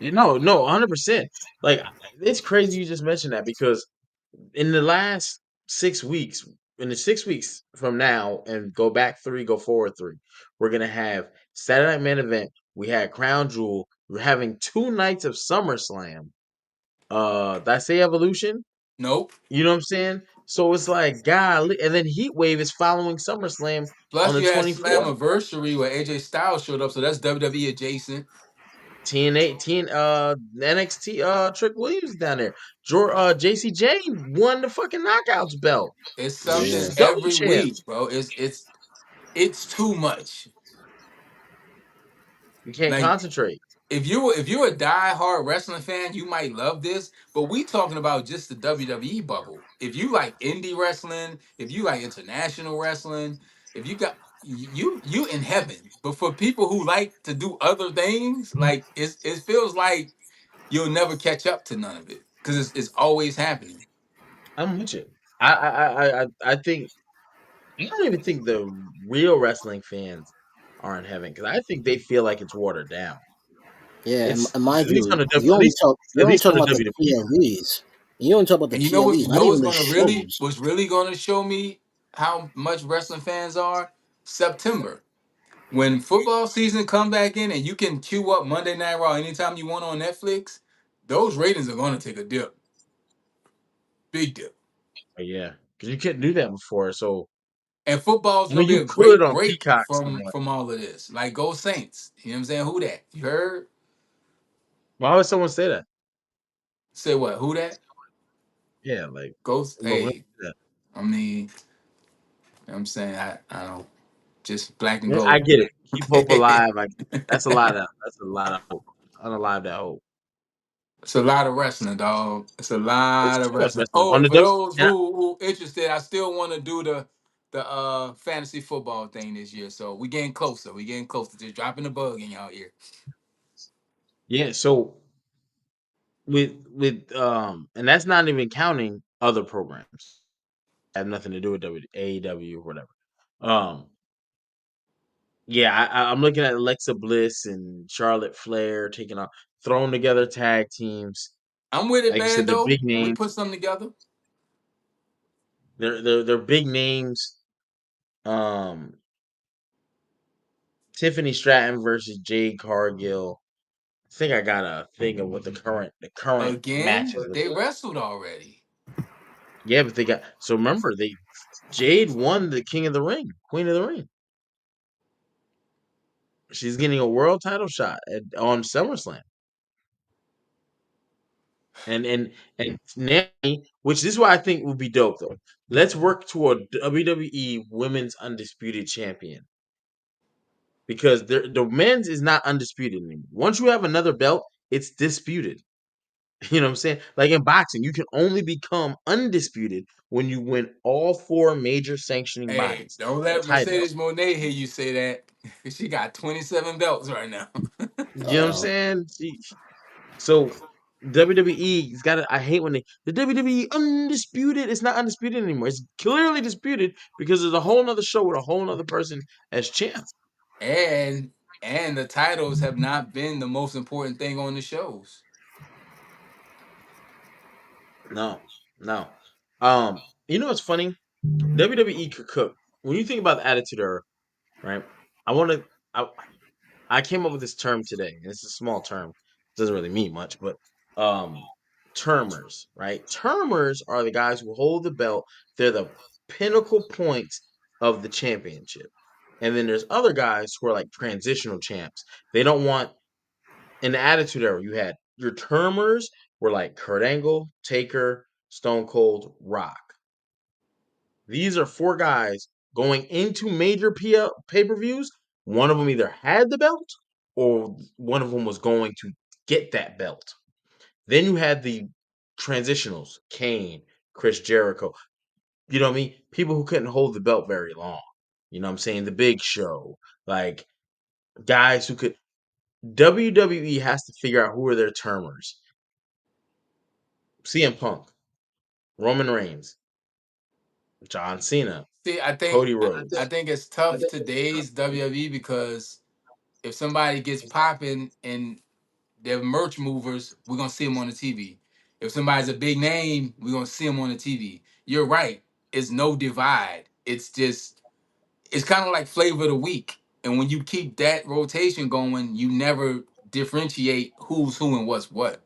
No, 100%. Like it's crazy you just mentioned that because in the last 6 weeks, in the 6 weeks from now, and go back three, go forward three, we're gonna have Saturday Night Main Event. We had Crown Jewel. We're having 2 nights of SummerSlam. Did I say Evolution? Nope. You know what I'm saying? So it's like, golly, and then Heat Wave is following SummerSlam on Plus, the you had 24th. Slammiversary where AJ Styles showed up, so that's WWE adjacent. TNA, NXT, Trick Williams is down there. JCJ won the fucking knockouts belt. It's Yeah. something She's double every champ. week, bro. It's too much. You can't Like concentrate. if you're a die-hard wrestling fan, you might love this. But we talking about just the WWE bubble. If you like indie wrestling, if you like international wrestling, if you got you in heaven. But for people who like to do other things, like it feels like you'll never catch up to none of it because it's always happening. I'm with you. I think I don't even think the real wrestling fans are in heaven because I think they feel like it's watered down. Yeah, It's and at mind least on you, the you're at only least on talking the about the WWE side. PLEs. You only talk about the And you know what's PLEs, you not know what's even the gonna really shows. what's really gonna show me how much wrestling fans are? September. When football season come back in and you can queue up Monday Night Raw anytime you want on Netflix, those ratings are gonna take a dip. Big dip. But yeah, because you couldn't do that before. So And football is I gonna mean, be you a could great on break Peacock from somewhat. from all of this. Like go Saints. You know what I'm saying? Who that? You heard? Why would someone say that? Say what? Who that? Yeah, like Ghost. but when Hey, I mean, you know what I'm saying I don't just black and yeah, I gold. get it. Keep hope alive. Like that's a lot of hope. Unalive that hope. It's a lot of wrestling, dog. It's a It's lot of too much wrestling. wrestling Oh, on and the for W. those And who interested, I still want to do the fantasy football thing this year. So we getting closer. We getting closer. Just dropping the bug in y'all ear. yeah, so and that's not even counting other programs have nothing to do with AEW or whatever. Um, yeah, I'm looking at Alexa Bliss and Charlotte Flair taking on throwing together tag teams. I'm with it, Like you said, they're Bando. big We names. put something together. They're big names. Um, Tiffany Stratton versus Jade Cargill. I think I got a thing of what the current Again, matches look they like. wrestled already. Yeah, but they got so remember they Jade won the King of the Ring, Queen of the Ring. She's getting a world title shot on SummerSlam. And Nanny, which this is why I think would be dope though. Let's work toward WWE Women's Undisputed Champion because the men's is not undisputed anymore. Once you have another belt, it's disputed. You know what I'm saying? Like in boxing, you can only become undisputed when you win all four major sanctioning Hey, bodies don't let titles. Mercedes Monet hear you say that. She got 27 belts right now. You know what I'm Uh-oh. saying? So WWE's got to I hate when the WWE undisputed. It's not undisputed anymore. It's clearly disputed because there's a whole nother show with a whole nother person as champ. and and the titles have not been the most important thing on the shows. No, no. You know what's funny? WWE could cook. When you think about the Attitude Era, right? I want to. I came up with this term today. And it's a small term. It doesn't really mean much, but um termers, right? Termers are the guys who hold the belt. They're the pinnacle points of the championship. And then there's other guys who are like transitional champs. They don't want in the Attitude Era. You had your termers were like Kurt Angle, Taker, Stone Cold, Rock. These are 4 guys going into major pay-per-views. One of them either had the belt or one of them was going to get that belt. Then you had the transitionals, Kane, Chris Jericho. You know what I mean? People who couldn't hold the belt very long. You know what I'm saying? The Big Show. Like guys who could WWE has to figure out who are their termers. CM Punk, Roman Reigns, John Cena, See, Cody Rhodes. I think it's tough today's WWE because if somebody gets popping and they're merch movers, we're gonna see them on the TV. If somebody's a big name, we're gonna see them on the TV. You're right. It's no divide. It's kind of like flavor of the week. And when you keep that rotation going, you never differentiate who's who and what's what.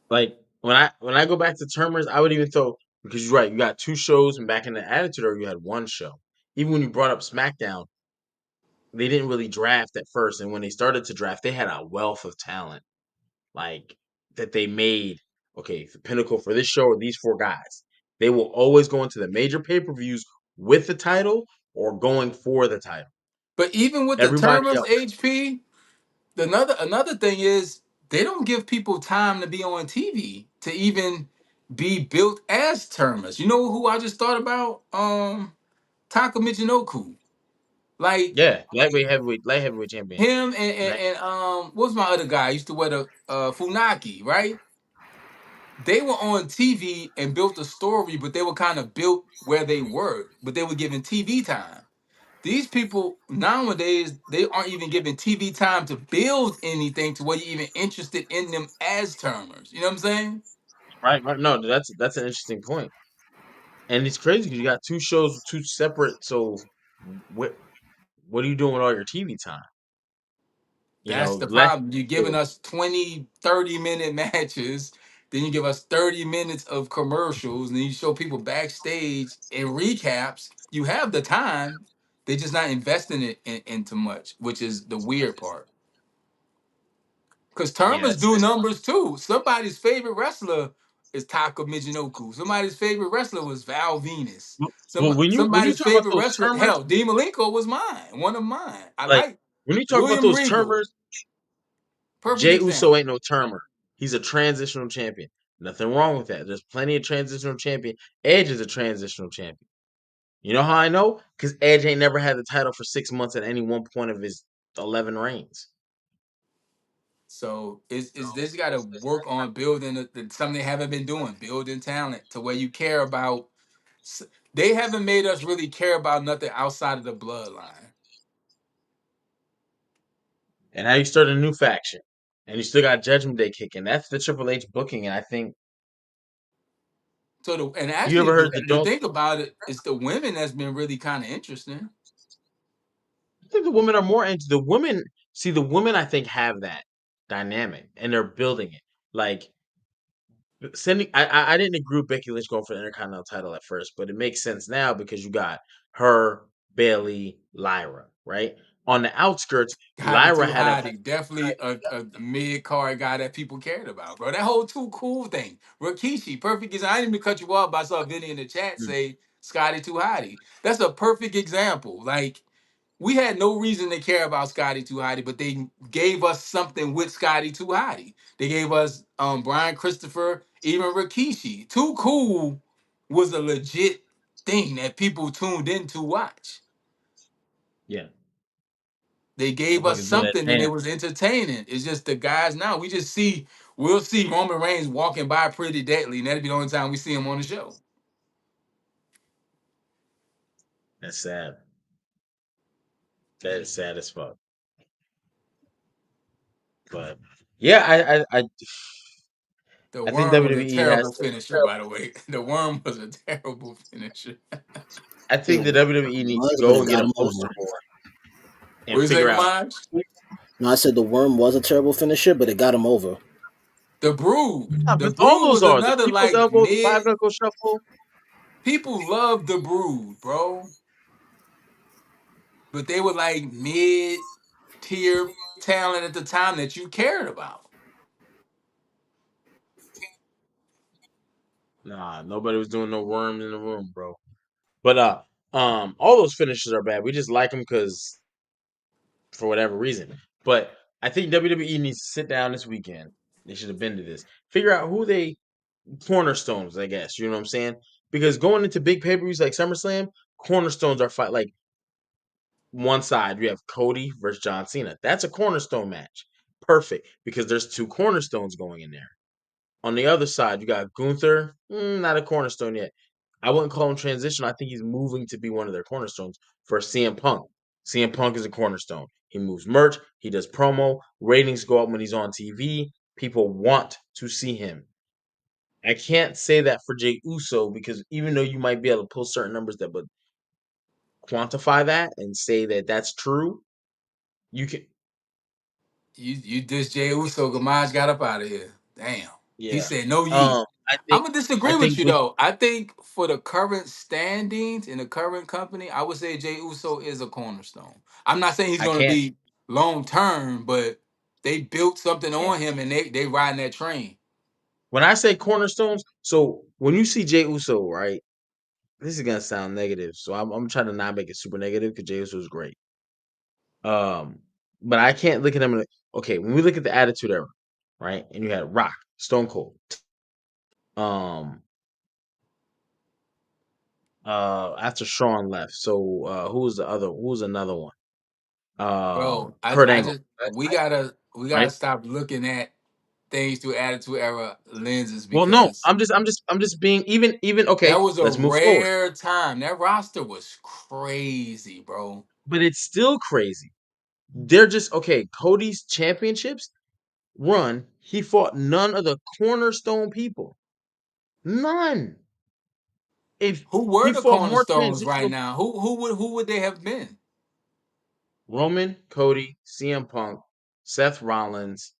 Like when I go back to termers, I would even throw because you're right. You got 2 shows, and back in the Attitude Era, you had 1 show. Even when you brought up SmackDown, they didn't really draft at first, and when they started to draft, they had a wealth of talent like that they made. Okay, the pinnacle for this show are these 4 guys. They will always go into the major pay-per-views with the title or going for the title. But even with the Everybody termers, else, HP, another thing is they don't give people time to be on TV to even be built as termers. You know who I just thought about? Taka Michinoku. Like yeah, light heavyweight champion. him Like, and what's my other guy? I used to wear the Funaki, right? They were on TV and built a story, but they were kind of built where they were, but they were given TV time. These people nowadays, they aren't even given TV time to build anything to where you're even interested in them as termers. You know what I'm saying? right. No, that's an interesting point. And it's crazy because you got 2 shows, 2 separate. So what are you doing with all your TV time? You That's know, the less problem. You're giving so, us 20, 30-minute matches, then you give us 30 minutes of commercials, and then you show people backstage and recaps. You have the time, they're just not investing it into much, which is the weird part. Because yeah, termers do numbers too. Somebody's favorite wrestler is Taka Michinoku. Somebody's favorite wrestler was Val Venus. well when you Somebody's talk about favorite those wrestler, termers, hell, Dean Malenko was mine, one of mine. I like like when you talk about William those Regal. termers, Perfect Jey Uso example. ain't no termer. He's a transitional champion. Nothing wrong with that. There's plenty of transitional champion. Edge is a transitional champion. You know how I know? Because Edge ain't never had the title for 6 months at any one point of his 11 reigns. So is this got to work on building something they haven't been doing, building talent to where you care about. They haven't made us really care about nothing outside of the bloodline. And now you start a new faction. And you still got Judgment Day kicking. That's the Triple H booking. And I think So and you actually ever heard the the don't thing about it is the women that's been really kind of interesting. I think the women are more into the women. See, the women I think have that dynamic and they're building it. Like sending, I didn't agree with Becky Lynch going for the Intercontinental title at first, but it makes sense now because you got her, Bailey, Lyra, right? On the outskirts, Hottie Lyra Too had a Hottie, definitely a mid card guy that people cared about, bro. That whole Too Cool thing. Rikishi, perfect example. I didn't even cut you off, but I saw Vinny in the chat mm, say Scotty Too Hottie. That's a perfect example. Like we had no reason to care about Scotty Too Hottie, but they gave us something with Scotty Too Hottie. They gave us Brian Christopher, even Rikishi. Too Cool was a legit thing that people tuned in to watch. yeah, They gave us motherfuckers do that something and it dance. was entertaining. It's just the guys now. We'll see Roman Reigns walking by Pretty Deadly, and that'll be the only time we see him on the show. That's sad. That is sad as fuck. But yeah, The I think worm was a WWE has terrible to. finisher, by the way. The worm was a terrible finisher. I It think the WWE needs to was, but go it and get got a him poster over. board What and do you say, figure out. Kamaj? No, I said the worm was a terrible finisher, but it got him over. The Brood. Yeah, The but all Brood those was are the another people's like elbow, the five mid. knuckle shuffle. People love the Brood, bro. but they were like mid-tier talent at the time that you cared about. Nah, nobody was doing no worms in the room, bro. But all those finishes are bad. We just like them because for whatever reason. But I think WWE needs to sit down this weekend. They should have been to this. Figure out who they cornerstones, I guess. You know what I'm saying? Because going into big pay-per-views like SummerSlam, cornerstones are fight like one side you have Cody versus John Cena. That's a cornerstone match. Perfect. Because there's two cornerstones going in there. On the other side, you got Gunther, not a cornerstone yet. I wouldn't call him transition. I think he's moving to be one of their cornerstones for CM Punk. CM Punk is a cornerstone. He moves merch. He does promo. Ratings go up when he's on TV. People want to see him. I can't say that for Jey Uso because even though you might be able to pull certain numbers that would quantify that and say that that's true, you can. You diss Jey Uso, Gamaj got up out of here. Damn. He Yeah. said no yeet. I I'm think. gonna I disagree with think you when though. I think for the current standings in the current company, I would say Jey Uso is a cornerstone. I'm not saying he's I gonna can't. be long term, but they built something Yeah. on him and they riding that train. When I say cornerstones, so when you see Jey Uso, right? This is gonna sound negative, so I'm trying to not make it super negative because Jey Uso is great. Um, but I can't look at them like, okay, when we look at the Attitude Era, right? And you had Rock, Stone Cold, um, after Shawn left. So who was another one? Bro, Kurt I Angle, just we gotta right? stop looking at things through attitude era lenses Well, no, because I'm just being even that okay, was a let's move forward. rare time. That roster was crazy, bro. But it's still crazy. They're just okay, Cody's championships run, he fought none of the cornerstone people. None. If Who were he the fought more cornerstones right transitional now? Who would they have been? Roman, Cody, CM Punk, Seth Rollins,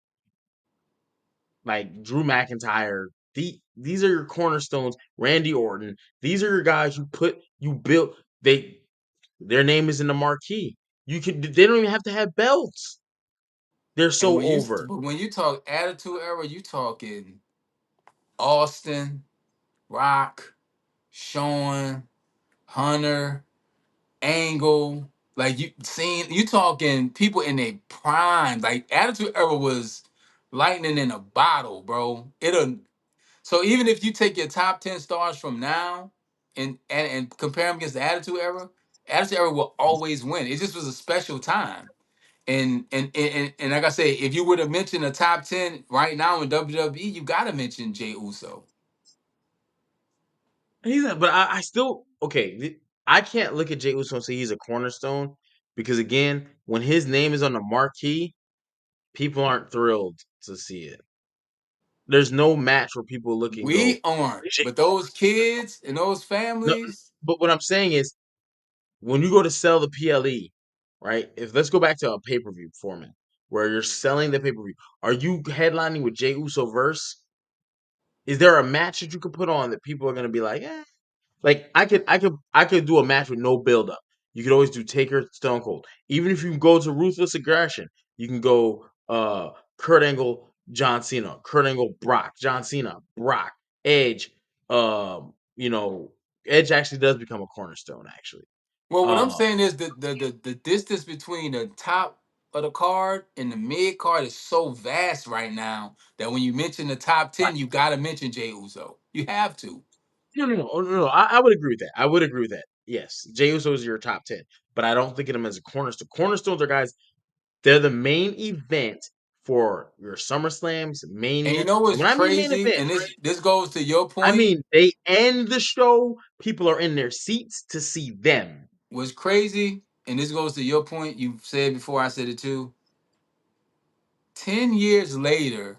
like Drew McIntyre, these are your cornerstones. Randy Orton, these are your guys you built. Their name is in the marquee. They don't even have to have belts. They're And so when you over. but when you talk attitude era, you talking Austin, Rock, Shawn, Hunter, Angle. Like you talking people in their prime. Like attitude era was lightning in a bottle, bro. It'll So even if you take your top 10 stars from now and compare them against the Attitude Era will always win. It just was a special time. And like I say, if you were to mention the top 10 right now in WWE, you gotta mention Jey Uso. But I still okay. I can't look at Jey Uso and say he's a cornerstone because again, when his name is on the marquee, people aren't thrilled to see it. There's no match where people look and go, We aren't, "Jey-" but those kids and those no. families, But what I'm saying is, when you go to sell the PLE, right? If let's go back to a pay per view format where you're selling the pay per view, are you headlining with Jey Uso verse? Is there a match that you could put on that people are gonna be like, eh? Like I could do a match with no build up. You could always do Taker Stone Cold. Even if you go to Ruthless Aggression, you can go Kurt Angle, John Cena, Kurt Angle, Brock, John Cena, Brock, Edge. You know, Edge actually does become a cornerstone, actually. well, what I'm Uh saying is the distance between the top of the card and the mid card is so vast right now that when you mention the top right. 10, you gotta mention Jey Uso. You have to. No. I would agree with that. I would agree with that. Yes, Jey Uso is your top 10, but I don't think of them as a cornerstone. Cornerstones are guys. They're the main event for your SummerSlams, And you Mania. know And what's when I mean main crazy? event, And this goes to your I point. mean they end the show. People are in their seats to see them. What's crazy, and this goes to your point. You said before I said it too. 10 years later,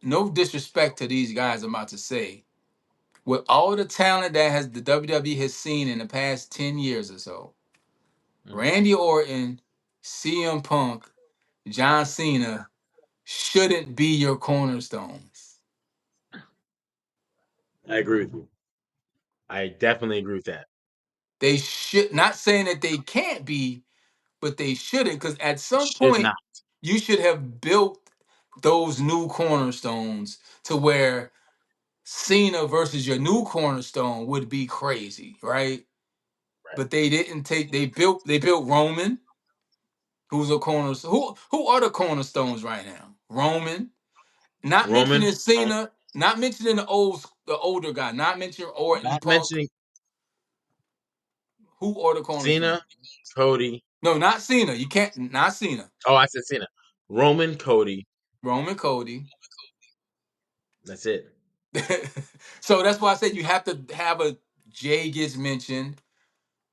no disrespect to these guys I'm about to say, with all the talent that has the WWE has seen in the past 10 years or so, Mhm. Randy Orton, CM Punk, John Cena shouldn't be your cornerstones. I agree with you. I definitely agree with that. They should not saying that they can't be, but they shouldn't, because at some Should point not. you should have built those new cornerstones to where Cena versus your new cornerstone would be crazy, right? Right. But they didn't take. They built Roman, who's a cornerstone. Who are the cornerstones right now? Roman, not Roman, mentioning Cena, not mentioning the older guy, not mentioning Orton, not Punk. mentioning Who are the cornerstones? Cena, Cody. No, not Cena. You can't. Not Cena. Oh, I said Cena. Roman, Cody. Roman, Cody. That's it. So that's why I said you have to have a Jay gets mentioned.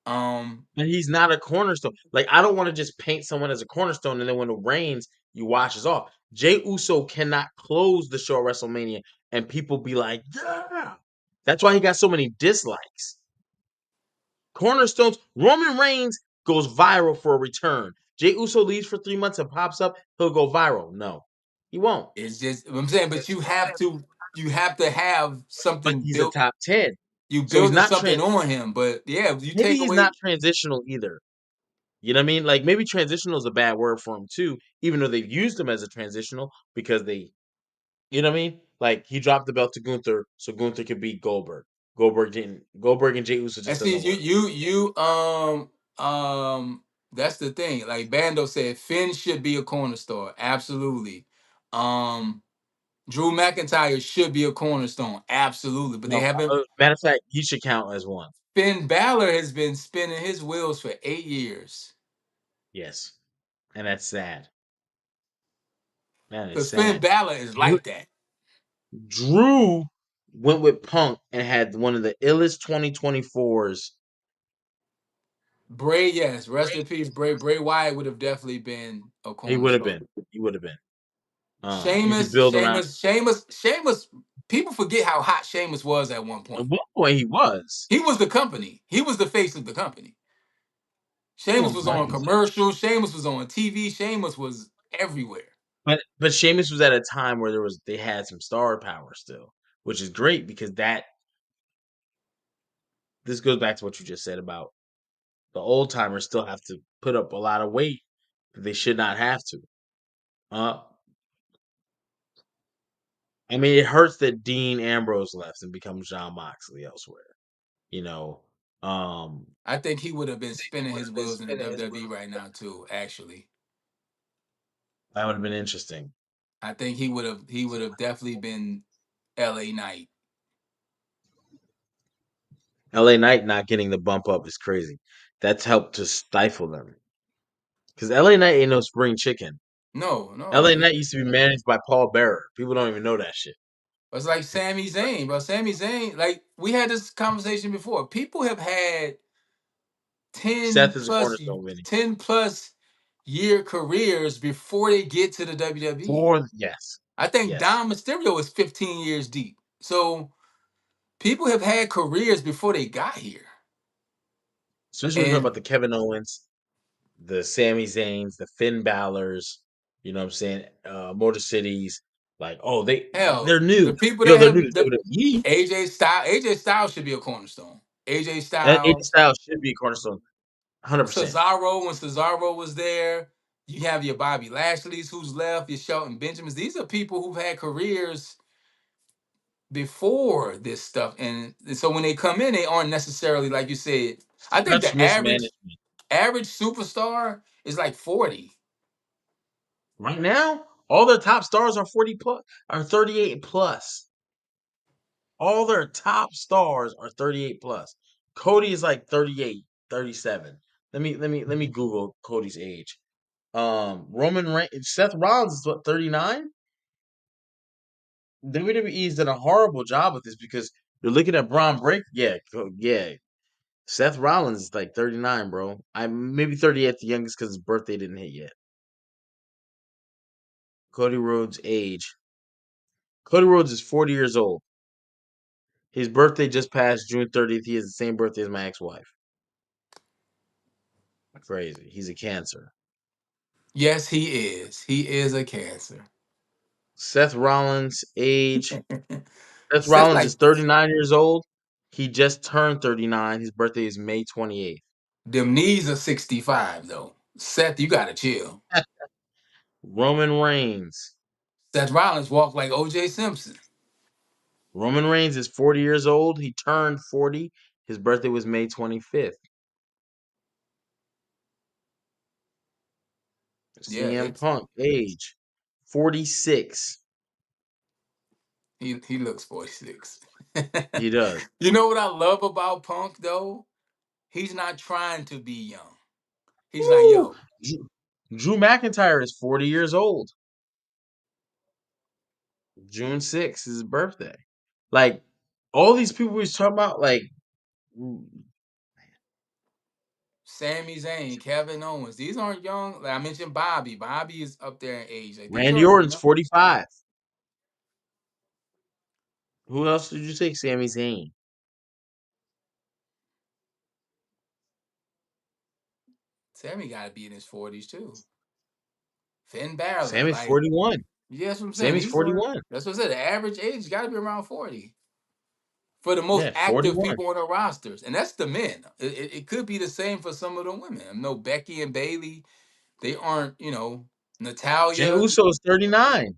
But he's not a cornerstone. Like, I don't want to just paint someone as a cornerstone and then when it rains, you wash us off. Jey Uso cannot close the show at WrestleMania and people be like, yeah. That's why he got so many dislikes. Cornerstones, Roman Reigns goes viral for a return. Jey Uso leaves for 3 months and pops up, he'll go viral. No, he won't. It's just I'm saying, but you have to have But something he's a built. top 10. You So he's building not something on him, but yeah, you maybe take he's away. not transitional either. You know what I mean? Like maybe transitional is a bad word for him too, even though they've used him as a transitional because you know what I mean? Like he dropped the belt to Gunther so Gunther could beat Goldberg. Goldberg and Jey Uso And just see, doesn't work. that's the thing. Like Bando said, Finn should be a cornerstone. Absolutely. Um, Drew McIntyre should be a cornerstone. Absolutely. But they No, haven't. matter of fact, he should count as one. Finn Balor has been spinning his wheels for 8 years. Yes, and that's sad. That is Because Finn sad. Balor is Drew, like that. Drew went with Punk and had one of the illest 2024s. Bray, yes, rest in peace. Bray Wyatt would have definitely been a He would have cornerstone. been. He would have been. You could Sheamus, build around. Sheamus, Sheamus, Sheamus. People forget how hot Sheamus was at one At point. one point, he was. He was the company. He was the face of the company. Sheamus Oh, was but on commercials. Sheamus was on TV. Sheamus was everywhere. but Sheamus was at a time where they had some star power still, which is great because this goes back to what you just said about the old timers still have to put up a lot of weight. They should not have to. Uh, I mean, it hurts that Dean Ambrose left and becomes John Moxley elsewhere. You know, um, I think he would have been spinning his wheels in the WWE right now too. Actually, that would have been interesting. I think he would have definitely been LA Knight. LA Knight not getting the bump up is crazy. That's helped to stifle them because LA Knight ain't no spring chicken. No, no, LA Knight used to be managed by Paul Bearer. People don't even know that shit. it's like Sami Zayn, bro. Sami Zayn, like we had this conversation before. People have had 10 Seth is a plus cornerstone, Vinny. 10 plus year careers before they get to the WWE. Yes, I think yes. Dom Mysterio is 15 years deep. So people have had careers before they got here. Especially when you talk about And the Kevin Owens, the Sami Zayns, the Finn Balor's, you know what I'm saying? Motor Cities. Like, oh, hell, they're new. the people Yo, that they're new have to the WWE. AJ Styles should be a cornerstone. AJ And AJ Styles, Styles should be a cornerstone, 100%. Cesaro, when Cesaro was there, you have your Bobby Lashley's who's left, your Shelton Benjamins. These are people who've had careers before this stuff. And so when they come in, they aren't necessarily like you said. I think Such the average mismanagement. average superstar is like 40. Right now, all their top stars are 40 plus, are 38 plus. All their top stars are 38 plus. Cody is like 38, 37. Let me Google Cody's age. Roman Reigns, Seth Rollins is what 39? WWE's done a horrible job with this because you're looking at Braun Breaker. Yeah, yeah. Seth Rollins is like 39, bro. I maybe 38 the youngest because his birthday didn't hit yet. Cody Rhodes' age. Cody Rhodes is 40 years old. His birthday just passed June 30th. He has the same birthday as my ex-wife. Crazy. He's a Cancer. Yes, he is. He is a cancer. Seth Rollins' age. Seth Seth's Rollins like is 39 years old. He just turned 39. His birthday is May 28th. them knees are 65 though. Seth, you gotta chill. Roman Reigns. Seth Rollins walked like O.J. Simpson. Roman Reigns is 40 years old. He turned 40. His birthday was May 25th. Yeah, CM Punk, age 46. he looks 46. He does. You know what I love about Punk though? He's not trying to be young. He's like, Woo! yo, Drew McIntyre is 40 years old. June 6th is his birthday. Like, all these people he's talking about, like, Sami Zayn, Kevin Owens. These aren't young. Like I mentioned Bobby. Bobby is up there in age. Like these Randy aren't Orton's young. 45. Who else did you take? Sami Zayn. Sammy gotta be in his 40s too. Finn Balor. Sammy's Like, 41. yeah, that's what I'm saying. Sammy's These are 41. that's what I said. The average age gotta be around 40. For the most Yeah, active 41. people on the rosters. And that's the men. It could be the same for some of the women. I know Becky and Bailey, they aren't, Jey Natalia. Uso is 39.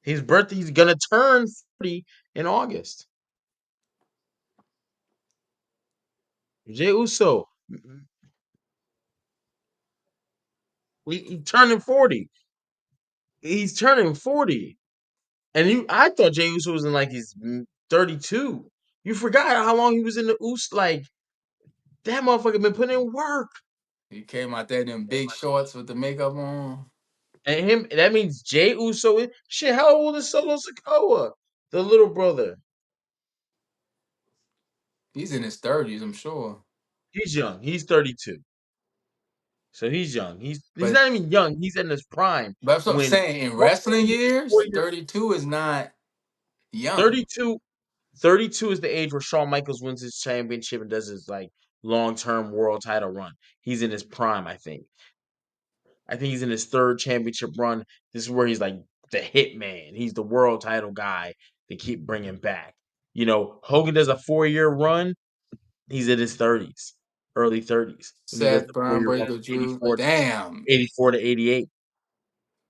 His birthday, he's gonna turn 40 in August. Jey Uso, he's turning 40. He's turning 40. And I thought Jey Uso was in like his 32. You forgot how long he was in the Uso. Like, that motherfucker been putting in work. He came out there in them big shorts with the makeup on. And that means Jey Uso. Shit, how old is Solo Sikoa? The little brother. He's in his 30s, I'm sure. He's young. He's 32. So he's young. He's But not even young. He's in his prime. that's what I'm When saying. In wrestling Hogan is years, 4 years 32 is not young. 32 32 is the age where Shawn Michaels wins his championship and does his like long-term world title run. He's in his prime, I think. I think he's in his third championship run. This is where he's like the hitman. He's the world title guy they keep bringing back. Hogan does a 4-year run. He's in his 30s, early 30s when he does Seth, the Brian 4-year run Breaker, from Drew. Damn. 84 to 88.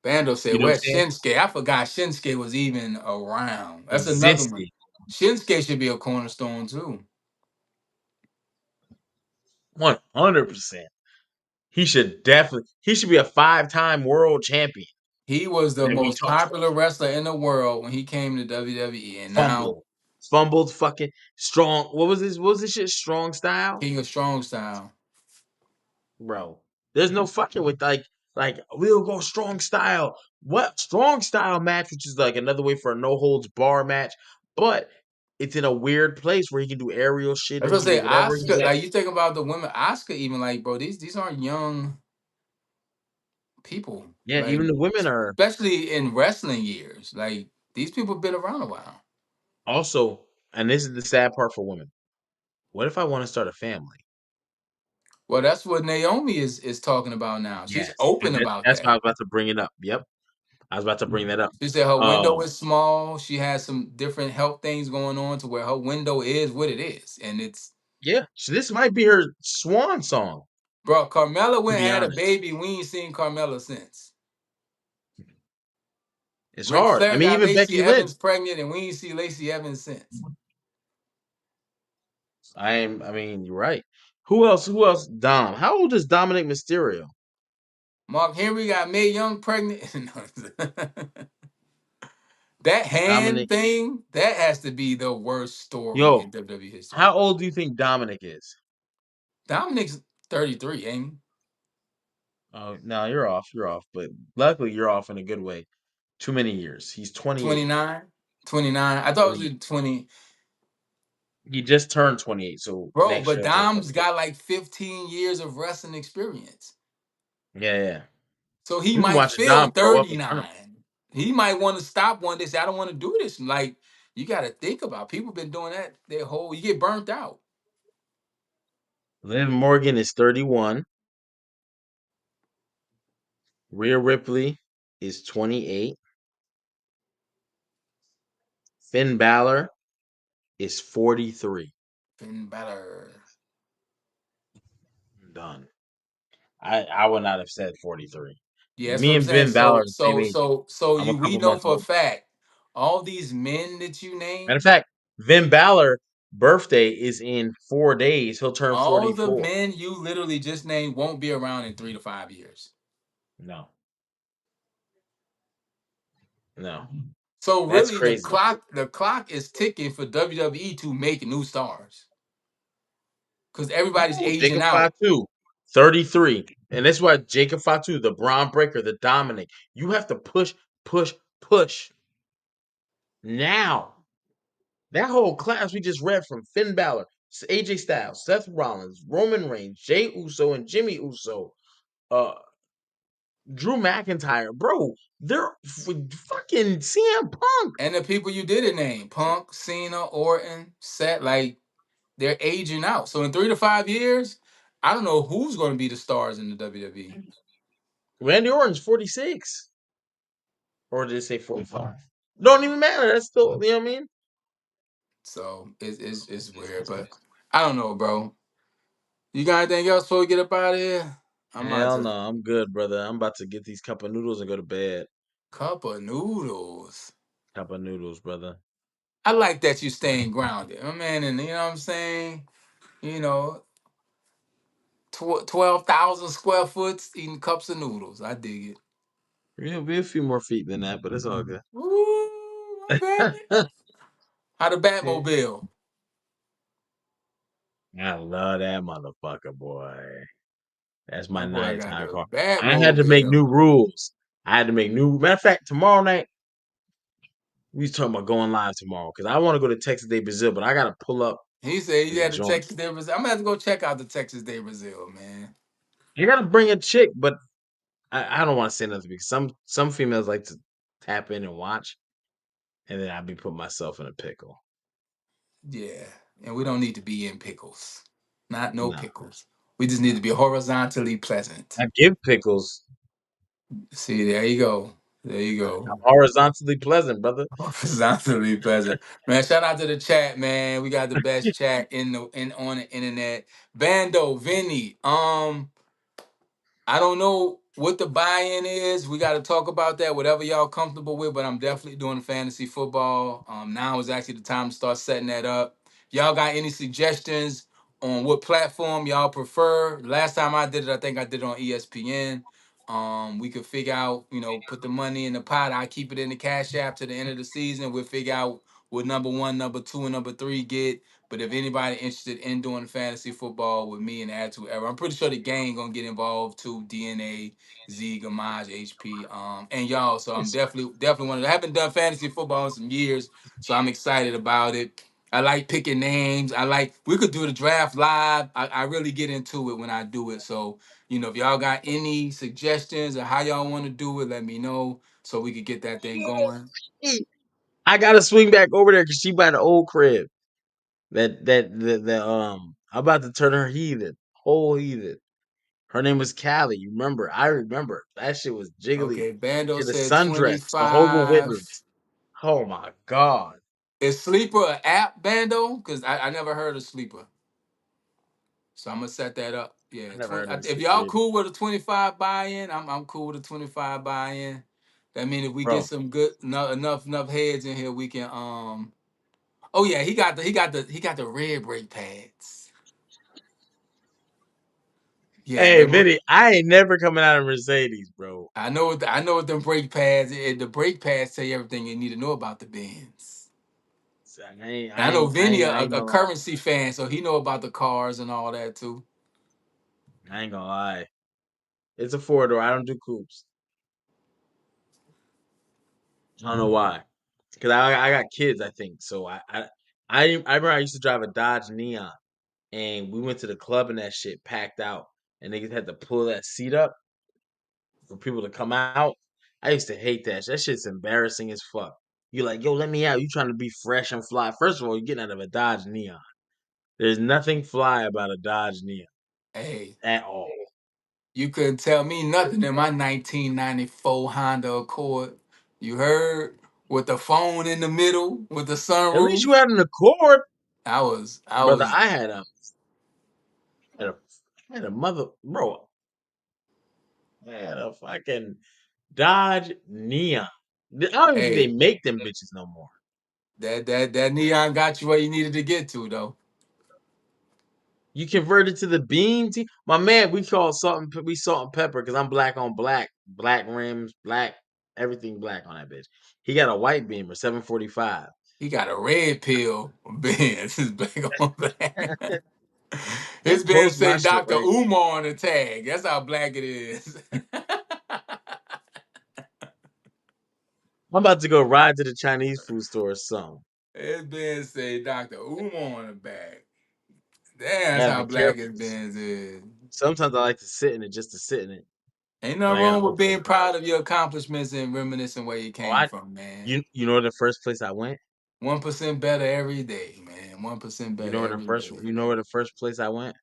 Bando said, You know what I'm where's saying? Shinsuke? I forgot Shinsuke was even around. That's another one. Existed Shinsuke should be a cornerstone too. 100%. He should be a 5-time world champion. He was the And we most talk popular wrestler in the world when he came to WWE, and now fumbled fucking strong. What was this shit? Strong style? King of Strong Style. Bro. There's no fucking with like we'll go strong style. What strong style match, which is like another way for a no holds bar match, but it's in a weird place where he can do aerial shit That's or what he I can do say. whatever he Oscar, wants. like you think about the women, Oscar even like, bro, these aren't young people. Yeah, Like, even the women are especially in wrestling years. Like these people have been around a while. also, and this is the sad part for women. What if I want to start a family? Well, that's what Naomi is talking about now. She's Yes. open And about that's why I that. was about to bring it up. Yep. I was about to bring that up. She said her window Um, is small. She has some different health things going on to where her window is what it is. And it's, yeah. So this might be her swan song, bro, Carmella to went and be had a honest. baby. We ain't seen Carmella since. It's Ric hard. I Flair mean, got even Lacey Becky Evans Lynch. pregnant, and we ain't see Lacey Evans since. I mean, you're right. Who else? Who else? Dom. How old is Dominic Mysterio? Mark Henry got Mae Young pregnant. That hand Dominic. thing, that has to be the worst story Yo, in WWE history. how old do you think Dominic is? Dominic's 33, ain't he? Oh, no, you're off. You're off. But luckily, you're off in a good way. Too many years. He's 28. 29? 29. I thought it 28. was 20. He just turned 28. So Bro, next but year, he'll turn Dom's 28. got like 15 years of wrestling experience. Yeah, yeah. So he You've been might watching feel Dom grow up in front of 39. He might want to stop one day, say, I don't want to do this. Like, you got to think about it. People been doing that their whole, you get burnt out. him. Liv Morgan is 31. Rhea Ripley is 28. Finn Balor is 43. Finn Balor. Done. I would not have said 43. Yeah, that's what Me I'm and saying. Ben Ballard So are the same so age. so so I'm a you we couple know months for a older. fact all these men that you Matter name, of fact, Ben Ballard birthday is in 4 days. He'll turn all the 44. men you literally just named won't be around in 3 to 5 years. No, no, So that's really crazy. the clock is ticking for WWE to make new stars. Because everybody's Ooh, aging Jacob out. Fatu, 33. And that's why Jacob Fatu, the Braun Breaker, the Dominic, you have to push, push, push. Now, that whole class we just read from Finn Balor, AJ Styles, Seth Rollins, Roman Reigns, Jey Uso, and Jimmy Uso, uh, Drew McIntyre, bro, they're fucking CM Punk. And the people you didn't name, Punk, Cena, Orton, Seth, like they're aging out. So in 3 to 5 years, I don't know who's going to be the stars in the WWE. Randy Orton's 46. Or did it say 45? Don't even matter. That's still, you know what I mean? So it's weird, but I don't know, bro. You got anything else before we get up out of here? I'm about Hell to no, I'm good, brother. I'm about to get these cup of noodles and go to bed. cup of noodles. Cup of noodles, brother. I like that you staying grounded, my man. And you know what I'm saying? You know, 12,000 square foot eating cups of noodles. I dig it. It'll be a few more feet than that, but it's all good. Ooh, my baby. How the Batmobile? I love that motherfucker, boy. That's my My boy got nighttime the car. I had to make new Batmobile. rules. I had to make new. Matter of fact, tomorrow night we was talking about going live tomorrow because I want to go to Texas Day Brazil, but I gotta pull up He said to he the had the joint. Texas Day Brazil. I'm gonna have to go check out the Texas Day Brazil, man. You gotta bring a chick, but I don't want to say nothing because some females like to tap in and watch, and then I'd be putting myself in a pickle. Yeah, and we don't need to be in pickles. Not no No, pickles. We just need no. to be horizontally pleasant. I give pickles. See, there you go. There you I'm go. horizontally pleasant, brother. Horizontally pleasant. Man, shout out to the chat, man. We got the best chat in on the internet. Bando, Vinny. I don't know what the buy-in is. We got to talk about that, whatever y'all comfortable with. But I'm definitely doing fantasy football. Now is actually the time to start setting that up. Y'all got any suggestions on what platform y'all prefer? Last time I did it, I think I did it on ESPN. We could figure out, put the money in the pot. I keep it in the cash app to the end of the season. We'll figure out what number one, number two, and number three get. But if anybody interested in doing fantasy football with me and Attitude Era, I'm pretty sure the gang gonna get involved too. DNA, Z, Gamaj, HP, and y'all. So I'm Yes. definitely one of them. I haven't done fantasy football in some years, so I'm excited about it. I like picking names. We could do the draft live. I really get into it when I do it. So, if y'all got any suggestions or how y'all want to do it, let me know so we could get that thing going. I gotta swing back over there because she by the old crib. I'm about to turn her heathen, whole heathen. Her name was Callie. You remember? I remember that shit was jiggly. Okay, Bando She had a said sundress, Jehovah 25. Witness. Oh my god! Is Sleeper an app, Bando? Because I never heard of Sleeper. So I'm gonna set that up. I Yeah, never heard of that if sleeper y'all either, cool with a 25 buy-in, I'm cool with a 25 buy-in. That means if we get bro. some good enough heads in here, we can oh yeah, he got the red brake pads. Yeah, Hey, them Vinny, I ain't never coming out of Mercedes, bro. I know what them brake pads. The brake pads tell you everything you need to know about the Benz. So I ain't, And I I know ain't, I Vinny ain't, a, I ain't a gonna lie. currency fan, so he know about the cars and all that too. I ain't gonna lie. It's a four door. I don't do coupes. I don't know why. Because I got kids, I think. So I remember I used to drive a Dodge Neon, and we went to the club and that shit packed out, and niggas had to pull that seat up for people to come out. I used to hate that. That shit's embarrassing as fuck. You like, yo, let me out. You trying to be fresh and fly. First of all, you're getting out of a Dodge Neon. There's nothing fly about a Dodge Neon Hey, at all. you couldn't tell me nothing in my 1994 Honda Accord. You heard? With the phone in the middle, with the At least sunroof. you had an Accord, I was, I brother. was. I had a, I had a mother, bro. Man, a fucking Dodge Neon. I don't even think they Hey, make them bitches no more. that neon got you where you needed to get to though. You converted to the beam team. My man, we call salt and pepper because I'm black on black, black rims, black everything black on that bitch. He got a white beamer, 745. He got a red pill Benz. His back on black. His Just Benz post my say shit Dr. right. Umar on the tag. That's how black it is. I'm about to go ride to the Chinese food store or something. His Benz say Dr. Umar on the back. Damn, that's Gotta how be black careful. his Benz is. Sometimes I like to sit in it just to sit in it, Ain't but nothing I gotta wrong with open it. being proud of your accomplishments and reminiscing where you Oh, came from, man. you know the first place I went? 1% better every day, man. 1% You better know where every day. the first place I went?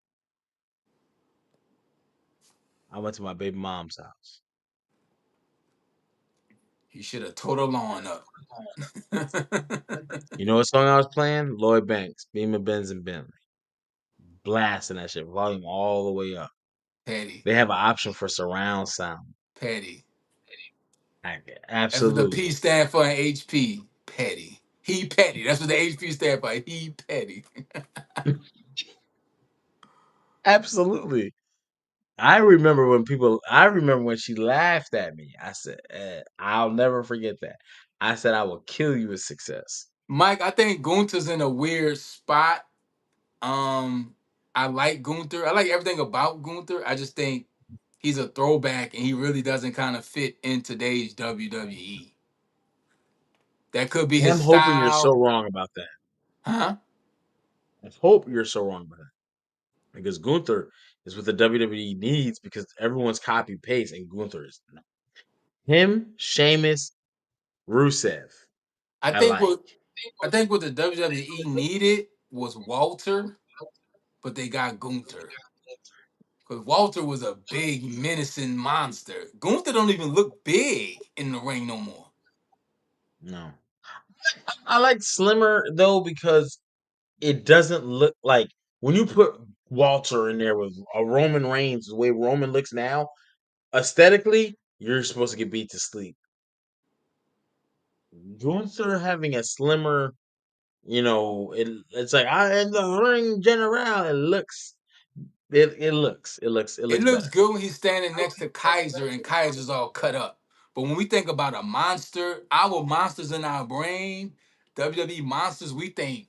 I went to my baby mom's house. You should have tore the lawn up. You know what song I was playing? Lloyd Banks, Beamer, Benz, and Bentley. Blasting that shit, volume all the way up. Petty. They have an option for surround sound. Petty. That's what the P Absolutely. stand for in HP. Petty. He petty. That's what the HP stand for. He petty. Absolutely. I remember when she laughed at me. I said, I'll never forget that. I said, I will kill you with success. Mike, I think Gunther's in a weird spot. I like Gunther. I like everything about Gunther. I just think he's a throwback and he really doesn't kind of fit in today's WWE. That could be And his I'm hoping you're so style. wrong about that. Huh? I hope you're so wrong about that. Because Gunther is what the WWE needs because everyone's copy paste and Gunther is not. Him, Sheamus, Rusev. I I think like. what I think what the WWE needed was Walter, but they got Gunther. Because Walter was a big menacing monster. Gunther don't even look big in the ring no more. No. I like Slimmer though because it doesn't look like when you put Walter in there with a Roman Reigns, the way Roman looks now, aesthetically, you're supposed to get beat to sleep. Gunther having a slimmer, it's like I am the ring general. It It looks looks better. good when he's standing next to Kaiser and Kaiser's all cut up. But when we think about a monster, our monsters in our brain, WWE monsters, we think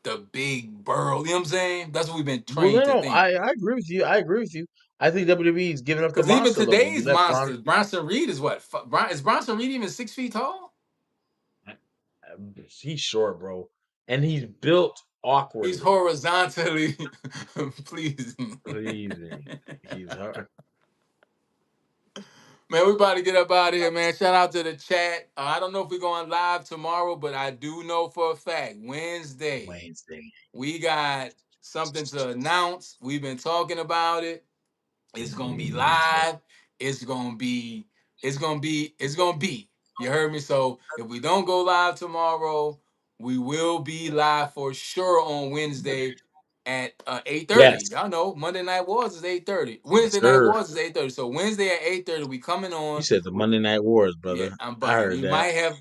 the big burl. You know what I'm saying? That's what we've been Well, trained to no, think. I agree with you. I agree with you. I think WWE is giving up the Because even monster look. When you today's let Braun, monsters, Bronson Reed is what? Is Bronson Reed even 6 feet tall? he's short, bro, and he's built He's awkwardly. horizontally pleasing. Pleasing. He's hard. Man, we about to get up out of here, man. Shout out to the chat. I don't know if we're going live tomorrow, but I do know for a fact Wednesday Wednesday. we got something to announce. We've been talking about it. It's gonna be live. It's gonna be. It's gonna be. It's gonna be. You heard me. So if we don't go live tomorrow, we will be live for sure on Wednesday at 8:30. Yes. Y'all know Monday Night Wars is 8:30. Yes, Wednesday Night sir. Wars is 8:30. So Wednesday at 8:30, we coming You on. said the Monday Night Wars, Yeah, brother. I'm I bugging. heard We that. might have.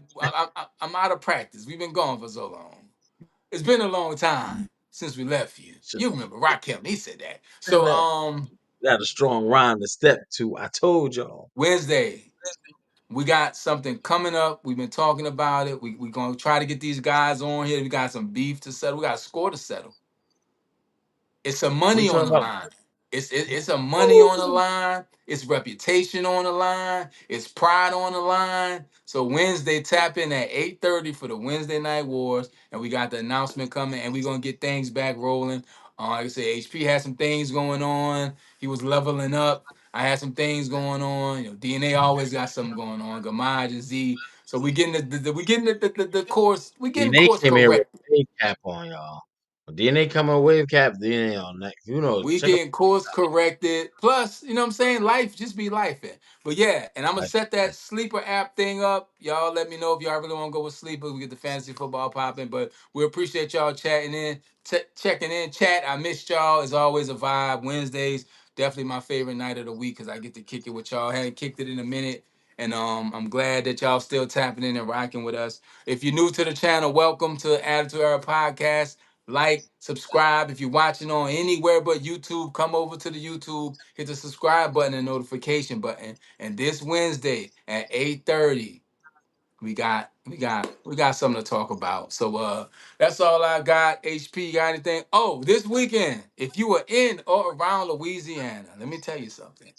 I'm out of practice. We've been gone for so long. It's been a long time since we left you. Sh- You remember Rakim? He said that. And So that got a strong rhyme to step to. I told y'all. Wednesday, we got something coming up. We've been talking about it. We're going to try to get these guys on here. We got some beef to settle. We got a score to settle. It's some We money on talking the about line. It's a money on the line. It's reputation on the line. It's pride on the line. So Wednesday, tap in at 8:30 for the Wednesday Night Wars, and we got the announcement coming, and we're gonna get things back rolling. Like I said, HP had some things going on. He was leveling up. I had some things going on. DNA always got something going on. Gamaj and Z. So we getting we getting the course. We getting DNA course came here with correct. a wave cap on y'all. When DNA come with a wave cap, DNA on next. Who knows? We Check getting course corrected. Plus, you know what I'm saying? Life just be life. But yeah, and I'm gonna out. set that sleeper app thing up. Y'all let me know if y'all really want to go with sleeper. We get the fantasy football popping. But we appreciate y'all chatting in, checking in. Chat, I missed y'all. It's always a vibe. Wednesdays, definitely my favorite night of the week because I get to kick it with y'all. I hadn't kicked it in a minute. And I'm glad that y'all still tapping in and rocking with us. If you're new to the channel, welcome to Attitude Era Podcast. Like, subscribe. If you're watching on anywhere but YouTube, come over to the YouTube, hit the subscribe button and notification button. And this Wednesday at 8:30, we got something to talk about. So that's all I got. HP, got anything? Oh, this weekend, if you are in or around Louisiana, let me tell you something.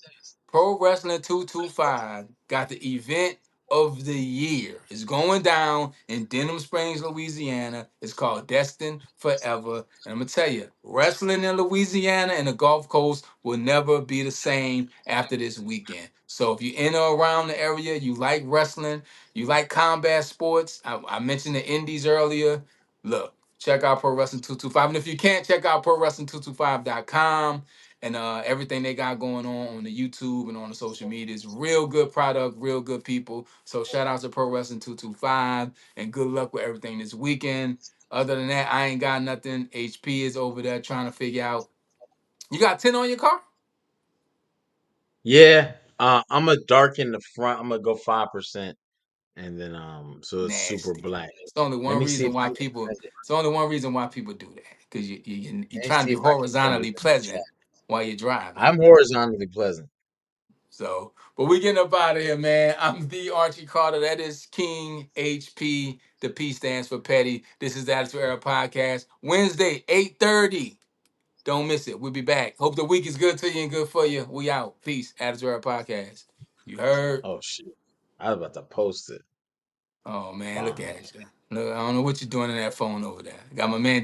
Pro Wrestling 225 got the event of the year. It's going down in Denham Springs, Louisiana. It's called Destined Forever. And I'm going to tell you, wrestling in Louisiana and the Gulf Coast will never be the same after this weekend. So if you're in or around the area, you like wrestling, you like combat sports, I mentioned the indies earlier. Look, check out Pro Wrestling 225. And if you can't, check out ProWrestling225.com and everything they got going on the YouTube and on the social media. Is real good product, real good people. So shout out to Pro Wrestling 225 and good luck with everything this weekend. Other than that, I ain't got nothing. HP is over there trying to figure out. You got 10 on your car? Yeah, I'm gonna darken the front. I'm gonna go 5%, and then so it's super Nasty. black. It's only Let one me see reason if I why can people. send it. It's only one reason why people do that because you're Let me trying to see be if I can send it horizontally in the pleasant chat. while you're driving. I'm horizontally pleasant. So, but we getting up out of here, man. I'm the Archie Carter. That is King HP. The P stands for Petty. This is the Attitude Era Podcast. Wednesday, 8:30. Don't miss it. We'll be back. Hope the week is good to you and good for you. We out. Peace. Attitude Era Podcast. You heard? Oh shit! I was about to post it. Oh man, look Bomb. at you. Look, I don't know what you're doing in that phone over there. Got my man